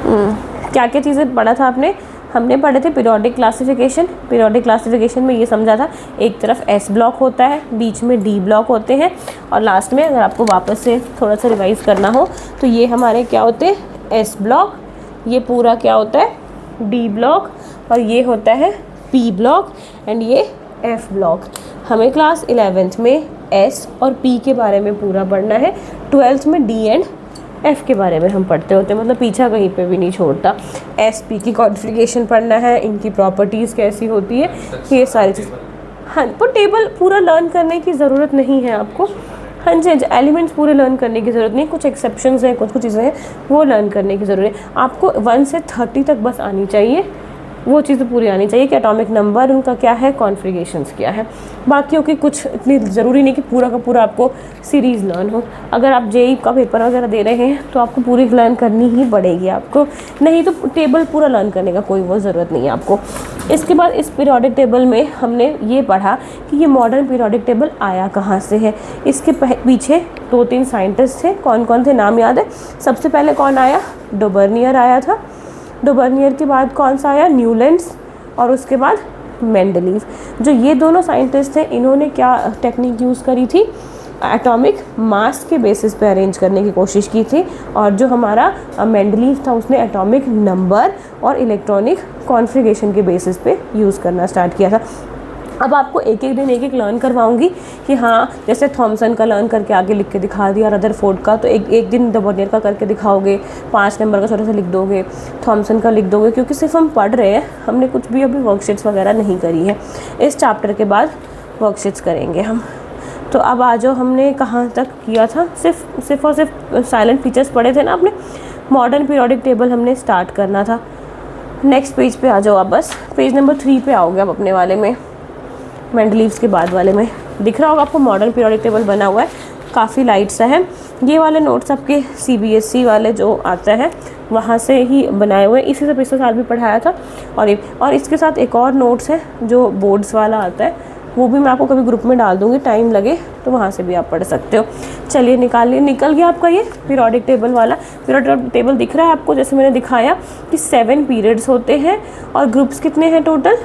क्या क्या चीज़ें पढ़ा था आपने? हमने पढ़े थे पीरियोडिक क्लासिफिकेशन। पीरियोडिक क्लासिफिकेशन में ये समझा था एक तरफ एस ब्लॉक होता है, बीच में डी ब्लॉक होते हैं, और लास्ट में अगर आपको वापस से थोड़ा सा रिवाइज करना हो तो ये हमारे क्या होते हैं? S block. ये पूरा क्या होता है? D block. और ये होता है पी ब्लॉक एंड ये एफ ब्लॉक। हमें क्लास 11th में एस और पी के बारे में पूरा पढ़ना है, 12th में डी एंड एफ के बारे में हम पढ़ते होते हैं, मतलब पीछा कहीं पे भी नहीं छोड़ता। एस पी की कॉन्फ़िगरेशन पढ़ना है, इनकी प्रॉपर्टीज़ कैसी होती है, ये सारी चीज़। हाँ, पर टेबल पूरा लर्न करने की ज़रूरत नहीं है आपको। हाँ जी, एलिमेंट्स पूरे लर्न करने की ज़रूरत नहीं, कुछ एक्सेप्शंस हैं, कुछ चीज़ें हैं वो लर्न करने की ज़रूरत है। आपको 1 से 30 तक बस आनी चाहिए, वो चीज़ें पूरी आनी चाहिए कि एटॉमिक नंबर उनका क्या है, कॉन्फ़िगरेशंस क्या है। बाकियों की कुछ इतनी ज़रूरी नहीं कि पूरा का पूरा आपको सीरीज़ लर्न हो। अगर आप जेईई का पेपर वगैरह दे रहे हैं तो आपको पूरी लर्न करनी ही पड़ेगी आपको, नहीं तो टेबल पूरा लर्न करने का कोई वो ज़रूरत नहीं है आपको। इसके बाद इस पीरियोडिक टेबल में हमने ये पढ़ा कि ये मॉडर्न पीरियोडिक टेबल आया कहाँ से है। इसके पीछे 2-3 साइंटिस्ट थे। कौन कौन थे नाम याद है? सबसे पहले कौन आया? डोबर्नियर आया था। डोबर्नियर के बाद कौन सा आया? न्यूलैंड्स। और उसके बाद मेंडलीव। जो ये दोनों साइंटिस्ट थे, इन्होंने क्या टेक्निक यूज़ करी थी? एटॉमिक मास के बेसिस पे अरेंज करने की कोशिश की थी। और जो हमारा मेंडलीव था उसने एटॉमिक नंबर और इलेक्ट्रॉनिक कॉन्फ़िगरेशन के बेसिस पे यूज़ करना स्टार्ट किया था। अब आपको एक एक दिन एक एक लर्न करवाऊंगी कि हाँ, जैसे थॉमसन का लर्न करके आगे लिख के दिखा दिया, रदरफोर्ड का तो एक दिन डोबर्नियर का करके दिखाओगे, 5 नंबर का छोटा सा लिख दोगे, थॉमसन का लिख दोगे, क्योंकि सिर्फ हम पढ़ रहे हैं, हमने कुछ भी अभी वर्कशीट्स वगैरह नहीं करी है। इस चैप्टर के बाद वर्कशीट्स करेंगे हम। तो अब आ जाओ, हमने कहाँ तक किया था? सिर्फ और सिर्फ साइलेंट फीचर्स पढ़े थे ना आपने। मॉडर्न पीरियोडिक टेबल हमने स्टार्ट करना था। नेक्स्ट पेज पे आ जाओ आप, बस पेज नंबर 3 पे आओगे आप अपने वाले में, मेंडलीव्स के बाद वाले में। दिख रहा होगा आपको मॉडर्न पीरियोडिक टेबल बना हुआ है, काफ़ी लाइट सा है। ये वाले नोट्स आपके सीबीएसई वाले जो आता है वहाँ से ही बनाए हुए, इसी से पिछले साल भी पढ़ाया था। और इसके साथ एक और नोट्स है जो बोर्ड्स वाला आता है, वो भी मैं आपको कभी ग्रुप में डाल दूँगी, टाइम लगे तो वहाँ से भी आप पढ़ सकते हो। चलिए निकल गया आपका ये पीरियोडिक टेबल वाला। पीरियोडिक टेबल दिख रहा है आपको, जैसे मैंने दिखाया कि 7 पीरियड्स होते हैं और ग्रुप्स कितने हैं टोटल?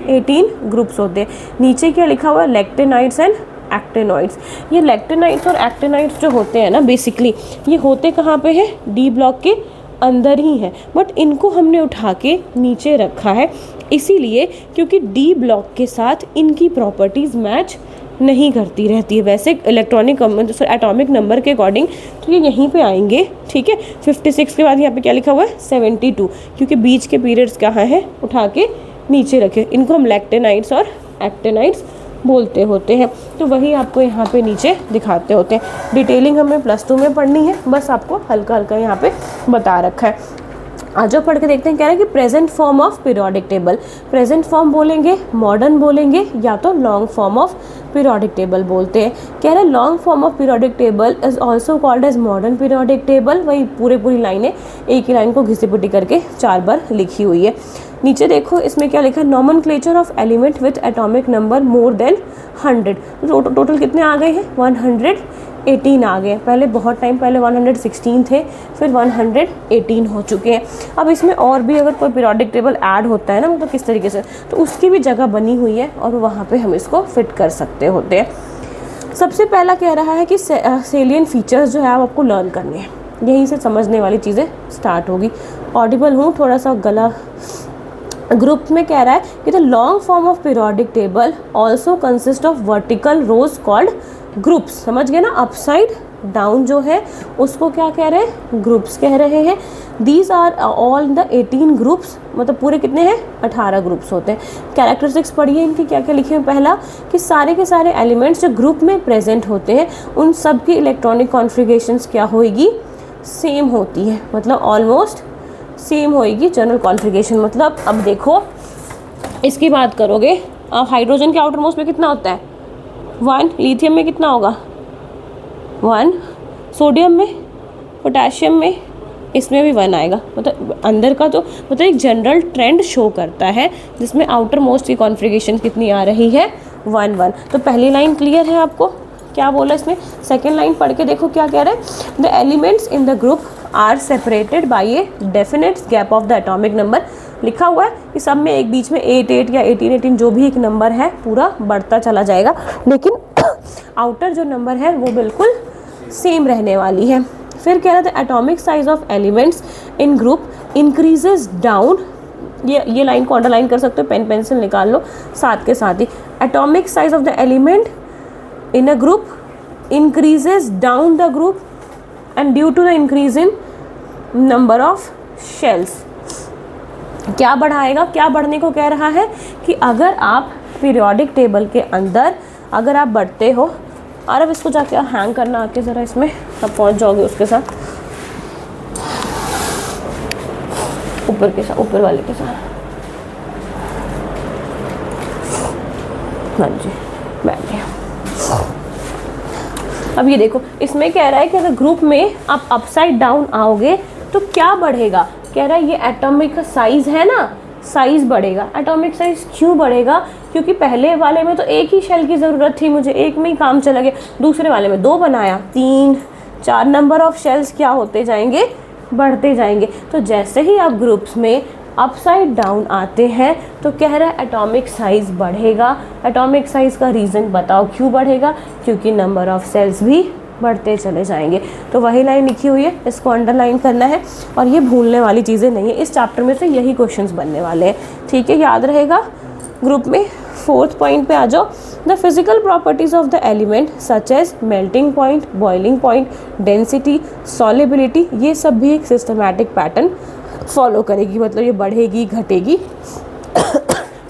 18 ग्रुप्स होते हैं। नीचे क्या लिखा हुआ है? लैक्टेनाइड्स एंड एक्टेनॉइड्स। ये लैक्टेनाइड्स और एक्टेनॉइड्स जो होते हैं ना, बेसिकली ये होते कहाँ पे हैं? डी ब्लॉक के अंदर ही है, बट इनको हमने उठा के नीचे रखा है इसीलिए क्योंकि डी ब्लॉक के साथ इनकी प्रॉपर्टीज़ मैच नहीं करती रहती है। वैसे इलेक्ट्रॉनिक एटॉमिक नंबर के अकॉर्डिंग तो ये यहीं पे आएंगे, ठीक है। 56 के बाद यहाँ पे क्या लिखा हुआ है? 72, क्योंकि बीच के पीरियड्स कहाँ हैं? उठा के नीचे रखे, इनको हम लैक्टेनाइड्स और एक्टेनाइड्स बोलते होते हैं। तो वही आपको यहाँ पे नीचे दिखाते होते हैं। डिटेलिंग हमें +2 में पढ़नी है, बस आपको हल्का हल्का यहाँ पे बता रखा है। आज जो पढ़ के देखते हैं, कह रहे हैं कि present form of periodic table. Present form बोलेंगे, मॉडर्न बोलेंगे, या तो long form of periodic table बोलते हैं। कह रहे हैं long form of periodic table is also called as modern periodic table. वही पूरी लाइनें, एक ही लाइन को घिसी पिटी करके 4 बार लिखी हुई है। नीचे देखो इसमें क्या लिखा है? Nomenclature of element with atomic number more than 100। Total कितने आ गए हैं? 118 आ गए। पहले बहुत टाइम पहले 116 थे, फिर 118 हो चुके हैं। अब इसमें और भी अगर कोई पीरियोडिक टेबल ऐड होता है ना, मतलब किस तरीके से, तो उसकी भी जगह बनी हुई है और वहाँ पे हम इसको फिट कर सकते होते हैं। सबसे पहला कह रहा है कि सेलियन फीचर्स जो है आपको लर्न करने हैं, यहीं से समझने वाली चीज़ें स्टार्ट होगी। ऑडिबल हूँ, थोड़ा सा गला। ग्रुप में कह रहा है कि the long form of periodic table also consist of vertical rows called groups. समझ गए ना? अपसाइड डाउन जो है उसको क्या कह रहे हैं? ग्रुप्स कह रहे हैं। These are all the 18 groups, मतलब पूरे कितने हैं? 18 ग्रुप्स होते हैं। कैरेक्टरिस्टिक्स पढ़िए इनकी क्या क्या लिखे हैं। पहला कि सारे के सारे एलिमेंट्स जो ग्रुप में प्रेजेंट होते हैं उन सब की इलेक्ट्रॉनिक कॉन्फ़िगरेशंस क्या होएगी? सेम होती है, मतलब ऑलमोस्ट सेम होएगी जनरल कॉन्फ़िगरेशन। मतलब अब देखो इसकी बात करोगे, अब हाइड्रोजन के आउटर मोस्ट में कितना होता है? 1। लिथियम में कितना होगा? 1। सोडियम में, पोटेशियम में, इसमें भी 1 आएगा। मतलब अंदर का तो मतलब एक जनरल ट्रेंड शो करता है जिसमें आउटर मोस्ट की कॉन्फ़िगरेशन कितनी आ रही है? 1 1। तो पहली लाइन क्लियर है आपको? क्या बोला इसमें, सेकेंड लाइन पढ़ के देखो क्या कह रहा है, the elements in the group are separated by a definite gap of the atomic number. लिखा हुआ है कि सब में एक बीच में 8 या 18 जो भी एक नंबर है पूरा बढ़ता चला जाएगा, लेकिन आउटर जो नंबर है वो बिल्कुल सेम रहने वाली है। फिर कह रहा था atomic size of elements in group increases down, ये लाइन को अंडरलाइन कर सकते हो, पेन पेंसिल निकाल लो साथ के साथ ही। Atomic size of the element in a group increases down the group and due to the increase in number of shells. क्या बढ़ाएगा, क्या बढ़ने को कह रहा है कि अगर आप पीरियोडिक टेबल के अंदर अगर आप बढ़ते हो, और अब इसको जाके हैंग करना आके ज़रा इसमें आप पहुंच जाओगे उसके साथ, ऊपर के साथ, ऊपर वाले के साथ। हाँ जी, बैठ गया। अब ये देखो इसमें कह रहा है कि अगर ग्रुप में आप अपसाइड डाउन आओगे तो क्या बढ़ेगा, कह रहा है ये एटॉमिक साइज है ना, साइज बढ़ेगा। एटॉमिक साइज क्यों बढ़ेगा, क्योंकि पहले वाले में तो एक ही शेल की ज़रूरत थी मुझे, एक में ही काम चला गया, दूसरे वाले में 2 बनाया, 3 4 नंबर ऑफ शेल्स क्या होते जाएंगे, बढ़ते जाएंगे। तो जैसे ही आप ग्रुप्स में अपसाइड डाउन आते हैं तो कह रहा है एटॉमिक साइज़ बढ़ेगा। एटॉमिक साइज़ का रीज़न बताओ क्यों बढ़ेगा, क्योंकि नंबर ऑफ सेल्स भी बढ़ते चले जाएंगे। तो वही लाइन लिखी हुई है, इसको अंडरलाइन करना है और ये भूलने वाली चीज़ें नहीं है, इस चैप्टर में से यही क्वेश्चंस बनने वाले हैं, ठीक है, याद रहेगा। ग्रुप में 4th पॉइंट पे आ जाओ, the physical properties of the element such as melting point, boiling point, density, solubility, ये सब भी एक सिस्टमैटिक पैटर्न फॉलो करेगी, मतलब ये बढ़ेगी घटेगी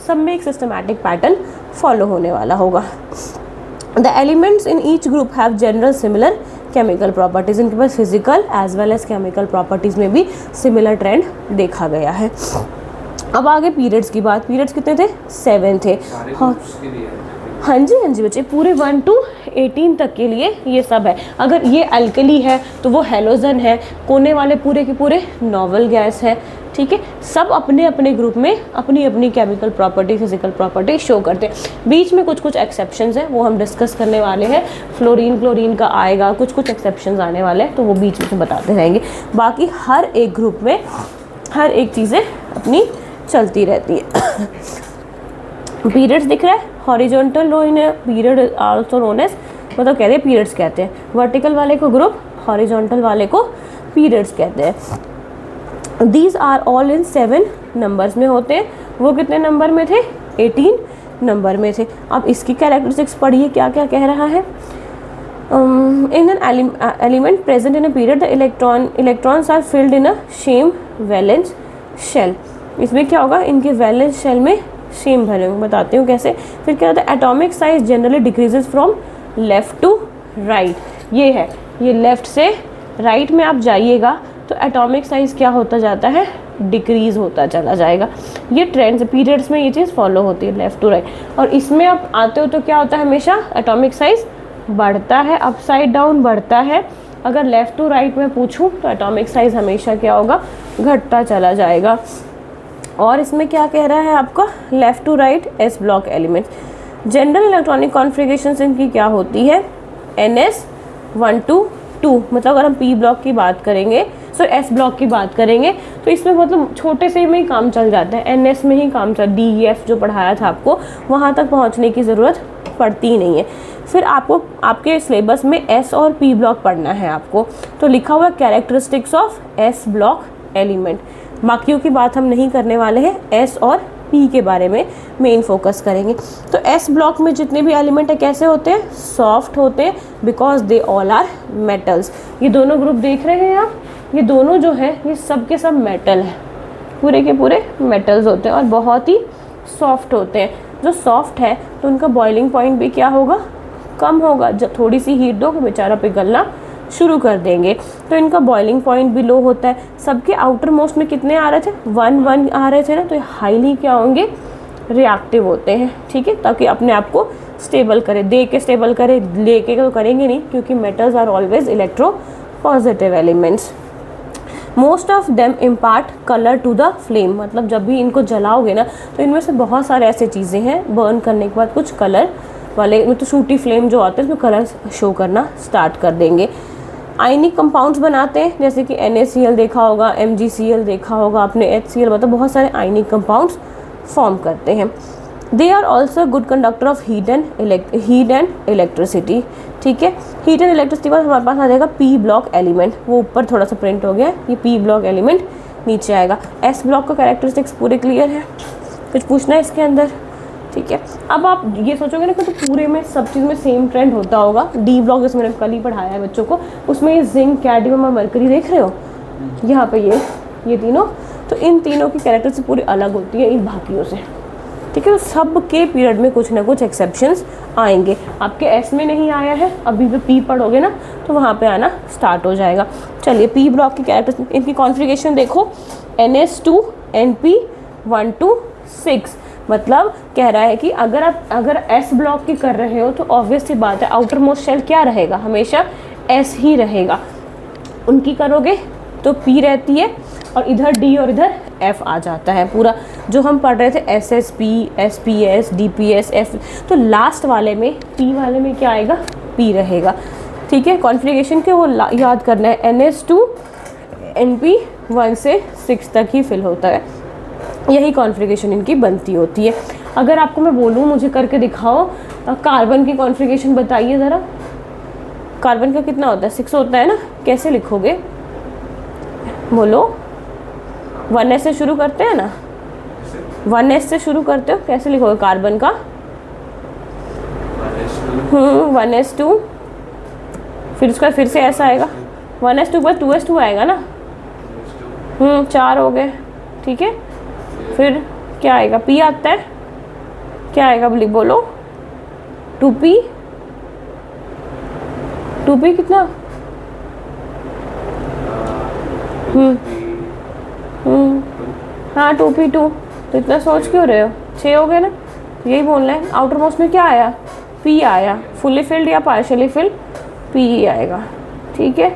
सब में एक सिस्टमैटिक पैटर्न फॉलो होने वाला होगा। The elements in each group have general similar chemical properties, इनके पास physical as well as chemical properties में भी सिमिलर ट्रेंड देखा गया है। अब आगे पीरियड्स की बात, पीरियड्स कितने थे, 7 थे। हाँ जी बच्चे, पूरे 1 to 18 तक के लिए ये सब है। अगर ये अल्कली है तो वो हेलोजन है, कोने वाले पूरे के पूरे नॉवल गैस है, ठीक है। सब अपने अपने ग्रुप में अपनी अपनी chemical property, physical property show करते हैं। बीच में कुछ कुछ एक्सेप्शंस हैं, वो हम डिस्कस करने वाले हैं, फ्लोरीन क्लोरीन का आएगा, कुछ कुछ एक्सेप्शंस आने वाले हैं, तो वो बीच में बताते रहेंगे। बाकी हर एक ग्रुप में हर एक चीज़ें अपनी चलती रहती है। पीरियड्स दिख रहा है, horizontal rows in period also known as, मतलब कहते हैं पीरियड्स कहते हैं, वर्टिकल वाले को ग्रुप, हॉरिजॉन्टल वाले को पीरियड्स कहते हैं। These are all in 7 numbers में होते हैं। वो कितने नंबर में थे, 18 नंबर में थे। अब इसकी कैरेक्टरिस्टिक्स पढ़िए क्या क्या कह रहा है। In an element present in a period the electrons are filled in a same valence shell. इसमें क्या होगा, इनके वैलेंस शेल में सेम भरे होंगे, बताती हूँ कैसे। फिर क्या होता है, atomic size generally decreases from left to right. ये है, ये लेफ़्ट से राइट में आप जाइएगा तो एटॉमिक साइज क्या होता जाता है, डिक्रीज़ होता चला जाएगा। ये ट्रेंड्स पीरियड्स में ये चीज़ फॉलो होती है, लेफ़्ट टू राइट। और इसमें आप आते हो तो क्या होता है, हमेशा एटॉमिक साइज बढ़ता है, अपसाइड डाउन बढ़ता है। अगर लेफ़्ट टू राइट में पूछूं तो एटॉमिक साइज हमेशा क्या होगा, घटता चला जाएगा। और इसमें क्या कह रहा है आपका, left to right S block elements. General electronic configurations इनकी क्या होती है, NS1 to 2, मतलब अगर हम P ब्लॉक की बात करेंगे, S ब्लॉक की बात करेंगे तो इसमें मतलब छोटे से में ही काम चल जाता है, NS में ही काम चल, DEF जो पढ़ाया था आपको वहाँ तक पहुँचने की ज़रूरत पड़ती ही नहीं है। फिर आपको आपके सिलेबस में S और P ब्लॉक पढ़ना है आपको, तो लिखा हुआ characteristics of S block element. बाकियों की बात हम नहीं करने वाले हैं, S और P के बारे में मेन फोकस करेंगे। तो S ब्लॉक में जितने भी एलिमेंट है कैसे होते हैं, सॉफ्ट होते हैं, because they all are metals. ये दोनों ग्रुप देख रहे हैं आप, ये दोनों जो है ये सब के सब मेटल है, पूरे के पूरे मेटल्स होते हैं और बहुत ही सॉफ्ट होते हैं। जो सॉफ्ट है तो उनका बॉइलिंग पॉइंट भी क्या होगा, कम होगा। जब थोड़ी सी हीट दो बेचारा पिघलना शुरू कर देंगे, तो इनका बॉइलिंग पॉइंट भी लो होता है। सबके आउटर मोस्ट में कितने आ रहे थे, 1 आ रहे थे ना, तो ये हाईली क्या होंगे, रिएक्टिव होते हैं, ठीक है, ताकि अपने आप को स्टेबल करे, दे के स्टेबल करे, लेके तो करेंगे नहीं, क्योंकि metals are always electropositive elements. Most of them impart colour to the flame, मतलब जब भी इनको जलाओगे ना तो इनमें से बहुत सारे ऐसे चीज़ें हैं, बर्न करने के बाद कुछ कलर वाले में तो सूटी फ्लेम जो आते हैं उसमें कलर शो करना स्टार्ट कर देंगे। आयनिक कंपाउंड्स बनाते हैं, जैसे कि NaCl देखा होगा, MgCl देखा होगा आपने, HCl, मतलब बहुत सारे आयनिक कंपाउंड्स फॉर्म करते हैं। They are also good conductor of heat and electricity. ठीक है, हीट एंड इलेक्ट्रिसिटी बाद हमारे पास आ जाएगा P ब्लॉक एलिमेंट, वो ऊपर थोड़ा सा प्रिंट हो गया, ये P ब्लॉक एलिमेंट नीचे आएगा। S ब्लॉक का कैरेक्टरिस्टिक्स पूरे क्लियर है, कुछ पूछना है इसके अंदर? ठीक है, अब आप ये सोचोगे ना कि तो पूरे में सब चीज़ में सेम ट्रेंड होता होगा। D ब्लॉक जैसे मैंने कल ही पढ़ाया है बच्चों को, उसमें ये जिंक, कैडमियम और मरकरी देख रहे हो यहाँ पे, ये तीनों, तो इन तीनों की कैरेक्टरिस्टिक्स पूरी अलग होती है इन बाकियों से। ठीक है, तो सब के पीरियड में कुछ ना कुछ एक्सेप्शंस आएंगे। आपके एस में नहीं आया है, अभी भी पी पढ़ोगे ना तो वहाँ पे आना स्टार्ट हो जाएगा। चलिए, पी ब्लॉक की कैरेक्टरिस्टिक्स, इनकी कॉन्फ़िगरेशन देखो, NS2 NP 1 to 6, मतलब कह रहा है कि अगर एस ब्लॉक की कर रहे हो तो ऑब्वियस सी बात है आउटर मोस्ट शेल क्या रहेगा, हमेशा एस ही रहेगा। उनकी करोगे तो पी रहती है और इधर डी और इधर एफ आ जाता है। पूरा जो हम पढ़ रहे थे SSP, SPS, DPS, F, तो लास्ट वाले में पी वाले में क्या आएगा, पी रहेगा। ठीक है, कॉन्फ़िगरेशन के वो याद करना है, NS2 NP 1 से 6 तक ही फिल होता है, यही कॉन्फ़िगरेशन इनकी बनती होती है। अगर आपको मैं बोलूँ मुझे करके दिखाओ, कार्बन की कॉन्फ़िगरेशन बताइए ज़रा, कार्बन का कितना होता है, 6 होता है ना, कैसे लिखोगे बोलो? 1s से शुरू करते हैं ना, 1s से शुरू करते हो, कैसे लिखोगे कार्बन का? 1s2, फिर उसका फिर से ऐसा आएगा, 1s2 पर 2s2 आएगा ना, 4 हो गए। ठीक है, फिर क्या आएगा, P आता है, क्या आएगा बोलो? 2p, 2p कितना? हाँ 2p2, तो इतना सोच क्यों रहे हो, 6 हो गए ना, यही बोलना है। आउटर मोस्ट में क्या आया, P आया, फुली फिल्ड या पार्शियली फिल्ड, P ही आएगा। ठीक है,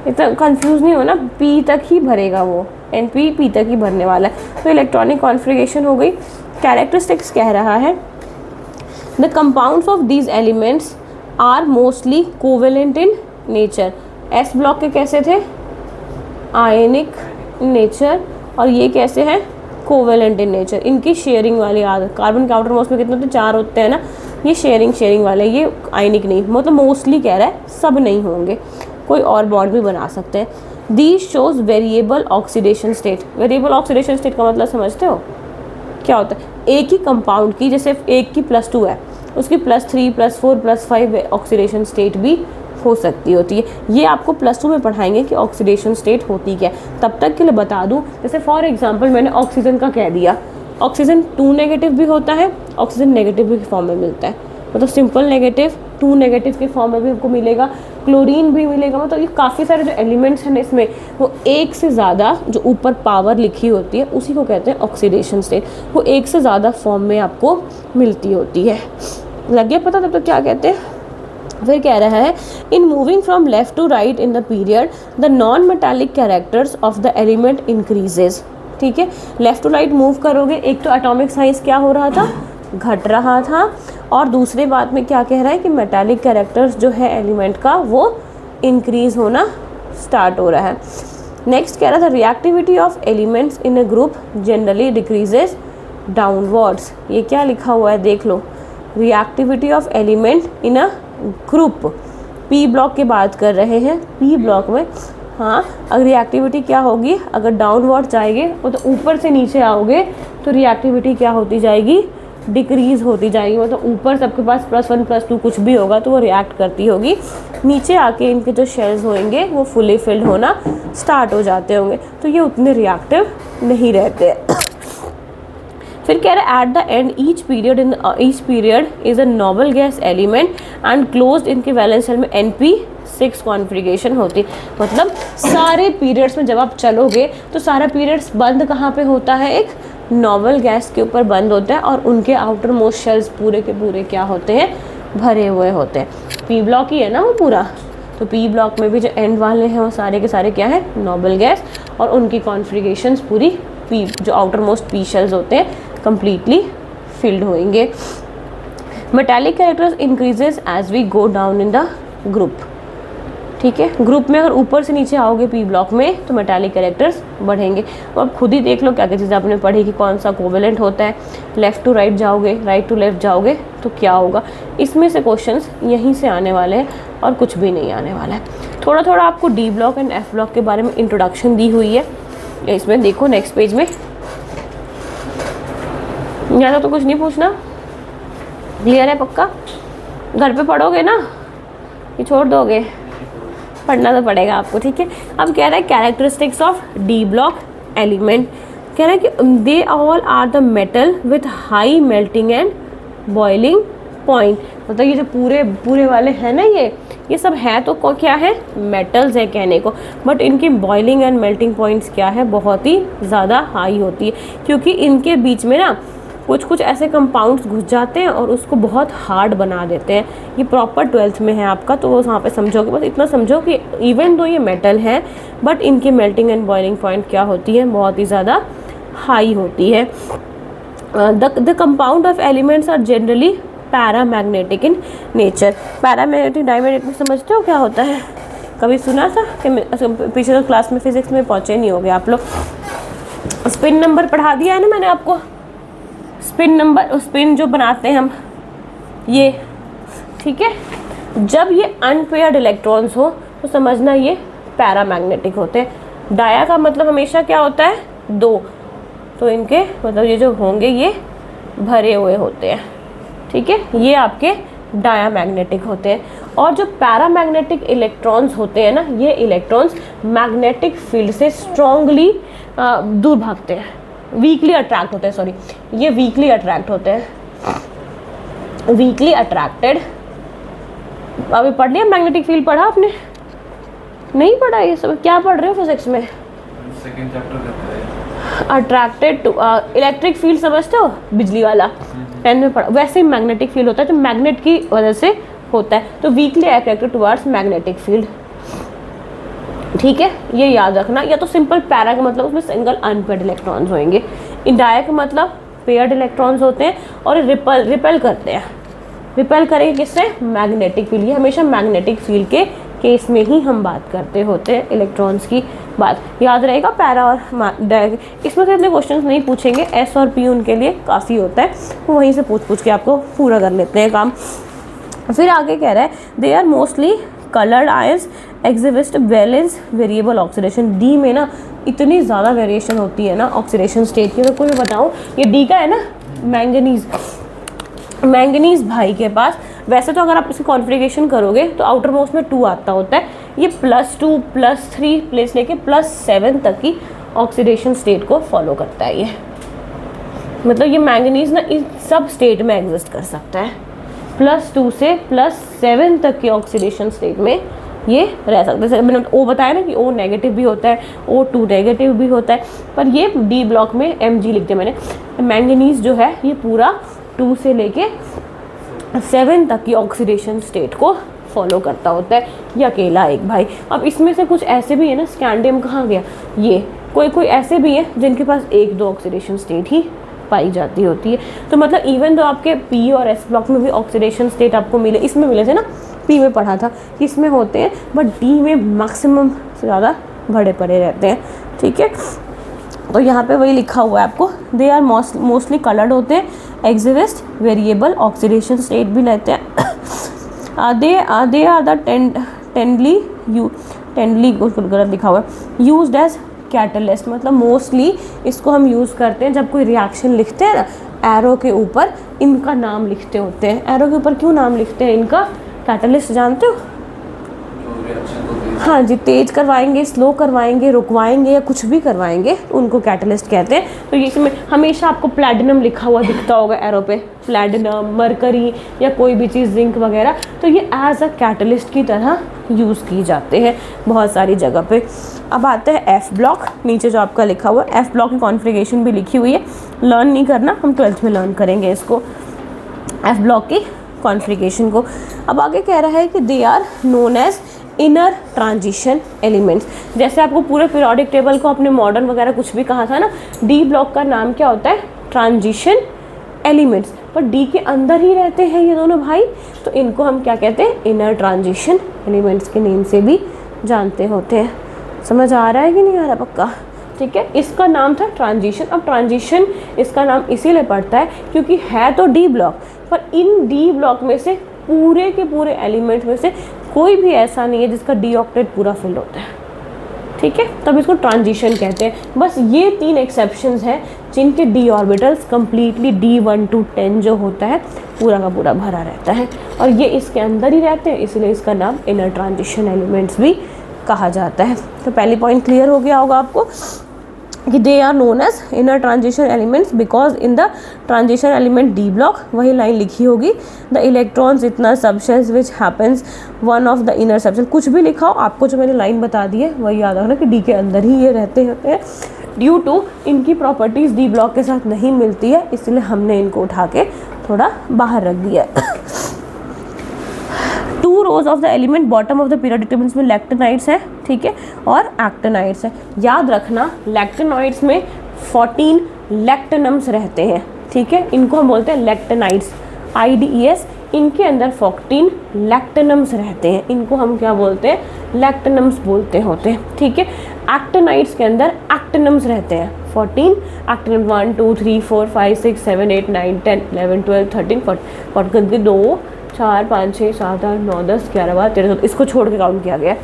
इतना कंफ्यूज नहीं हो ना, P तक ही भरेगा वो, NP P तक ही भरने वाला है। तो इलेक्ट्रॉनिक कॉन्फ़िगरेशन हो गई। कैरेक्टरिस्टिक्स कह रहा है, the compounds of these elements are mostly covalent in nature. S block के कैसे थे, आयनिक नेचर, और ये कैसे हैं, कोवेलेंट इन नेचर। इनकी शेयरिंग वाली आदत, कार्बन के आउटर मोस्ट में कितने होते हैं, 4 होते हैं ना, ये शेयरिंग वाले, ये आयनिक नहीं, मतलब मोस्टली कह रहा है, सब नहीं होंगे, कोई और बॉन्ड भी बना सकते हैं। These shows variable oxidation state. Variable oxidation state का मतलब समझते हो क्या होता है? एक ही कंपाउंड की, जैसे एक की +2 है, उसकी +3, +4, +5 ऑक्सीडेशन स्टेट भी हो सकती होती है। ये आपको +2 में पढ़ाएंगे कि ऑक्सीडेशन स्टेट होती क्या है। तब तक के लिए बता दूं, जैसे फॉर एग्जांपल मैंने ऑक्सीजन का कह दिया, ऑक्सीजन 2 नेगेटिव भी होता है, ऑक्सीजन नेगेटिव भी फॉर्म में मिलता है, मतलब सिंपल नेगेटिव, 2 नेगेटिव के फॉर्म में भी आपको मिलेगा, क्लोरीन भी मिलेगा। मतलब ये काफ़ी सारे जो एलिमेंट्स हैं इसमें, वो एक से ज़्यादा, जो ऊपर पावर लिखी होती है उसी को कहते हैं ऑक्सीडेशन स्टेट, वो एक से ज़्यादा फॉर्म में आपको मिलती होती है। लग गया पता तब तक क्या कहते हैं? फिर कह रहा है, in moving from left to right in the period the non metallic characters of the element increases. ठीक है, लेफ्ट टू राइट मूव करोगे, एक तो एटॉमिक साइज क्या हो रहा था, घट रहा था, और दूसरे बात में क्या कह रहा है कि मेटालिक कैरेक्टर्स जो है एलिमेंट का वो इंक्रीज होना स्टार्ट हो रहा है। नेक्स्ट कह रहा था, reactivity of elements in a group generally decreases downwards. ये क्या लिखा हुआ है देख लो, reactivity of element in a group, P block की बात कर रहे हैं, पी ब्लॉक में। हाँ, अगर रिएक्टिविटी क्या होगी, अगर डाउनवर्ड जाएंगे तो ऊपर से नीचे आओगे तो रिएक्टिविटी क्या होती जाएगी, डिक्रीज़ होती जाएगी। मतलब ऊपर सबके पास +1 +2 कुछ भी होगा तो वो रिएक्ट करती होगी, नीचे आके इनके जो शेल्स होंगे वो फुली फिल्ड होना स्टार्ट हो जाते होंगे, तो ये उतने रिएक्टिव नहीं रहते। फिर कह रहे हैं, at the end each period is a noble gas element and closed, इनके वैलेंस शेल में NP6 कॉन्फ़िगरेशन होती। मतलब सारे पीरियड्स में जब आप चलोगे तो सारा पीरियड्स बंद कहाँ पे होता है, एक नोबल गैस के ऊपर बंद होता है, और उनके आउटर मोस्ट शेल्स पूरे के पूरे क्या होते हैं, भरे हुए होते हैं। पी ब्लॉक ही है ना वो पूरा, तो पी ब्लॉक में भी जो एंड वाले हैं वो सारे के सारे क्या है, नोबल गैस, और उनकी कॉन्फ़िगरेशंस पूरी पी, जो आउटर मोस्ट पी शेल्स होते हैं, कम्प्लीटली फिल्ड होंगे। Metallic characters increases as we go down in the group. ठीक है, ग्रुप में अगर ऊपर से नीचे आओगे पी ब्लॉक में तो मेटालिक कैरेक्टर्स बढ़ेंगे। अब खुद ही देख लो क्या क्या चीज़ें आपने पढ़ी कि कौन सा कोवेलेंट होता है। लेफ़्ट टू राइट जाओगे, राइट टू लेफ़्ट जाओगे तो क्या होगा। इसमें से क्वेश्चंस यहीं से आने वाले हैं और कुछ भी नहीं आने वाला है। थोड़ा थोड़ा आपको D block and F block के बारे में इंट्रोडक्शन दी हुई है। इसमें देखो नेक्स्ट पेज में, ज़्यादा तो कुछ नहीं पूछना, क्लियर है पक्का? घर पे पढ़ोगे ना कि छोड़ दोगे? पढ़ना तो पड़ेगा आपको, ठीक है। अब कह रहा है characteristics of D block element, कह रहा है कि they all are the metal with high melting and boiling point. मतलब ये जो पूरे पूरे वाले हैं ना, ये सब है तो क्या है, मेटल्स है कहने को, बट इनकी बॉइलिंग एंड मेल्टिंग पॉइंट्स क्या है, बहुत ही ज़्यादा हाई होती है, क्योंकि इनके बीच में ना कुछ कुछ ऐसे कंपाउंड्स घुस जाते हैं और उसको बहुत हार्ड बना देते हैं। ये प्रॉपर 12th में है आपका, तो वो वहाँ पे समझोगे। बस इतना समझो कि इवन दो ये मेटल है बट इनकी मेल्टिंग एंड बॉइलिंग पॉइंट क्या होती है, बहुत ही ज़्यादा हाई होती है। The compound of elements are generally paramagnetic in nature. Paramagnetic diamagnetic समझते हो क्या होता है? कभी सुना था कि पिछले क्लास में फिजिक्स में पहुँचे नहीं होगे आप लोग। स्पिन नंबर पढ़ा दिया है ना मैंने आपको। स्पिन नंबर, स्पिन जो बनाते हैं हम, ये ठीक है। जब ये अनपेयर्ड इलेक्ट्रॉन्स हो तो समझना ये पैरामैग्नेटिक होते हैं। डाया का मतलब हमेशा क्या होता है, दो, तो इनके मतलब ये जो होंगे ये भरे हुए होते हैं, ठीक है। ये आपके डायामैग्नेटिक होते हैं। और जो पैरामैग्नेटिक इलेक्ट्रॉन्स होते हैं ना, ये इलेक्ट्रॉन्स मैग्नेटिक फील्ड से स्ट्रांगली दूर भागते हैं, वीकली अट्रैक्ट होते हैं, सॉरी ये वीकली अट्रैक्ट होते हैं, वीकली अट्रैक्टेड। अभी पढ़ लिया मैग्नेटिक फील्ड, पढ़ा आपने? नहीं पढ़ा? ये सब क्या पढ़ रहे हो फिजिक्स में? Second chapter attracted to electric field समझते हो, बिजली वाला, 10 में पढ़ा। वैसे ही मैग्नेटिक फील्ड होता है जो मैग्नेट की वजह से होता है, तो weekly attracted towards magnetic field, ठीक है। ये याद रखना। या तो सिंपल पैरा का मतलब उसमें सिंगल अनपेयर्ड इलेक्ट्रॉन्स होंगे, इंडाया का मतलब पेयर्ड इलेक्ट्रॉन्स होते हैं और रिपेल करते हैं। रिपेल करेंगे किससे? Magnetic field. ये हमेशा मैग्नेटिक फील्ड के केस में ही हम बात करते होते हैं इलेक्ट्रॉन्स की बात, याद रहेगा। पैरा और इसमें से इतने क्वेश्चंस नहीं पूछेंगे, एस और पी उनके लिए काफ़ी होता है, वो वहीं से पूछ के आपको पूरा कर लेते हैं काम। फिर आगे कह रहा है they are mostly coloured ions exhibit valence variable oxidation. D में ना इतनी ज़्यादा वेरिएशन होती है ना ऑक्सीडेशन स्टेट की। तो कोई बताऊँ, ये डी का है ना मैंगनीज, मैंगनीज भाई के पास, वैसे तो अगर आप इसकी कॉन्फ़िगरेशन करोगे तो आउटर मोस्ट में 2 आता होता है, ये +2 +3 प्लेस लेके +7 तक की ऑक्सीडेशन स्टेट को फॉलो करता है। ये मतलब ये मैंगनीज ना इस सब स्टेट में एग्जिस्ट कर सकता है, +2 से +7 तक की ऑक्सीडेशन स्टेट में ये रह सकते हैं। मैंने ओ बताया ना कि O नेगेटिव भी होता है, O2 नेगेटिव भी होता है, पर ये डी ब्लॉक में Mg लिखते मैंने। मैंगनीज जो है ये पूरा 2 से लेके 7 तक की ऑक्सीडेशन स्टेट को फॉलो करता होता है, ये अकेला एक भाई। अब इसमें से कुछ ऐसे भी है ना, स्कैंडियम कहाँ गया, ये कोई ऐसे भी है जिनके पास 1-2 ऑक्सीडेशन स्टेट ही पाई जाती होती है। तो मतलब इवन तो आपके पी और एस ब्लॉक में भी ऑक्सीडेशन स्टेट आपको मिले, इसमें मिले थे ना, पी में पढ़ा था कि इसमें होते हैं, बट डी में मैक्सिमम से ज़्यादा बड़े पड़े रहते हैं, ठीक है। तो यहाँ पे वही लिखा हुआ है आपको, दे आर मोस्टली कलर्ड होते हैं, एग्जिबिट वेरिएबल ऑक्सीडेशन स्टेट भी लेते हैं। दे आर द टेंडली गलत लिखा हुआ है, यूज्ड एज कैटलिस्ट। मतलब मोस्टली इसको हम यूज़ करते हैं जब कोई रिएक्शन लिखते हैं ना, एरो के ऊपर इनका नाम लिखते होते हैं। एरो के ऊपर क्यों नाम लिखते हैं इनका? कैटलिस्ट जानते हो? हाँ जी, तेज करवाएंगे, स्लो करवाएंगे, रुकवाएंगे या कुछ भी करवाएंगे, उनको कैटलिस्ट कहते हैं। तो ये इसमें हमेशा आपको प्लैटिनम लिखा हुआ दिखता होगा एरो पे, प्लैटिनम, मरकरी या कोई भी चीज़, जिंक वगैरह, तो ये एज अ कैटलिस्ट की तरह यूज़ की जाते हैं बहुत सारी जगह पे। अब आता है एफ ब्लॉक, नीचे जो आपका लिखा हुआ है एफ ब्लॉक की कॉन्फ़िगरेशन भी लिखी हुई है, लर्न नहीं करना, हम 12th में लर्न करेंगे इसको, एफ ब्लॉक की कॉन्फ़िगरेशन को। अब आगे कह रहा है कि they are known as inner transition elements. जैसे आपको पूरे पीरियोडिक टेबल को अपने मॉडर्न वगैरह कुछ भी कहा था ना, डी ब्लॉक का नाम क्या होता है? ट्रांजिशन एलिमेंट्स, पर डी के अंदर ही रहते हैं ये दोनों भाई, तो इनको हम क्या कहते हैं, इनर ट्रांजिशन एलिमेंट्स के नेम से भी जानते होते हैं। समझ आ रहा है कि नहीं आ रहा पक्का? ठीक है, इसका नाम था ट्रांजिशन। अब ट्रांजिशन इसका नाम इसीलिए पड़ता है क्योंकि है तो डी ब्लॉक, पर इन डी ब्लॉक में से पूरे के पूरे एलिमेंट में से कोई भी ऐसा नहीं है जिसका डी ऑक्टेट पूरा फिल होता है। ठीक है, तब इसको ट्रांजिशन कहते हैं। बस ये 3 एक्सेप्शंस हैं जिनके D orbitals completely D1 to 10 जो होता है पूरा का पूरा भरा रहता है, और ये इसके अंदर ही रहते हैं, इसलिए इसका नाम इनर ट्रांजिशन एलिमेंट्स भी कहा जाता है। तो पहली पॉइंट क्लियर हो गया होगा आपको कि they are known as inner transition elements because in the transition element D block, वही लाइन लिखी होगी, द इलेक्ट्रॉन्स इतना subshells which happens one of the inner subshell, कुछ भी लिखा हो, आपको जो मैंने लाइन बता दी है वही याद रखना कि डी के अंदर ही ये रहते होते हैं। ड्यू टू इनकी प्रॉपर्टीज़ डी ब्लॉक के साथ नहीं मिलती है, इसलिए हमने इनको उठा के थोड़ा बाहर रख दिया है। 2 रोज of the element bottom of the periodic tables में लैक्टेनाइड्स है, ठीक है, और एक्टेनाइड्स है। याद रखना लैक्टेनाइड्स में 14 लैक्टेनम्स रहते हैं, ठीक है, इनको हम बोलते हैं लैक्टेनाइड्स, IDES। इनके अंदर 14 लैक्टेनम्स रहते हैं, इनको हम क्या बोलते हैं, लैक्टेनम्स बोलते होते हैं। ठीक है, एक्टेनाइड्स के अंदर एक्टेनम्स रहते हैं 14, एक्टेनम 1 2 3 4 5 6 7 8 9 10 11 12 13 14 2 4 5 6 7 8 9 10 11 12 13 इसको छोड़ के काउंट किया गया।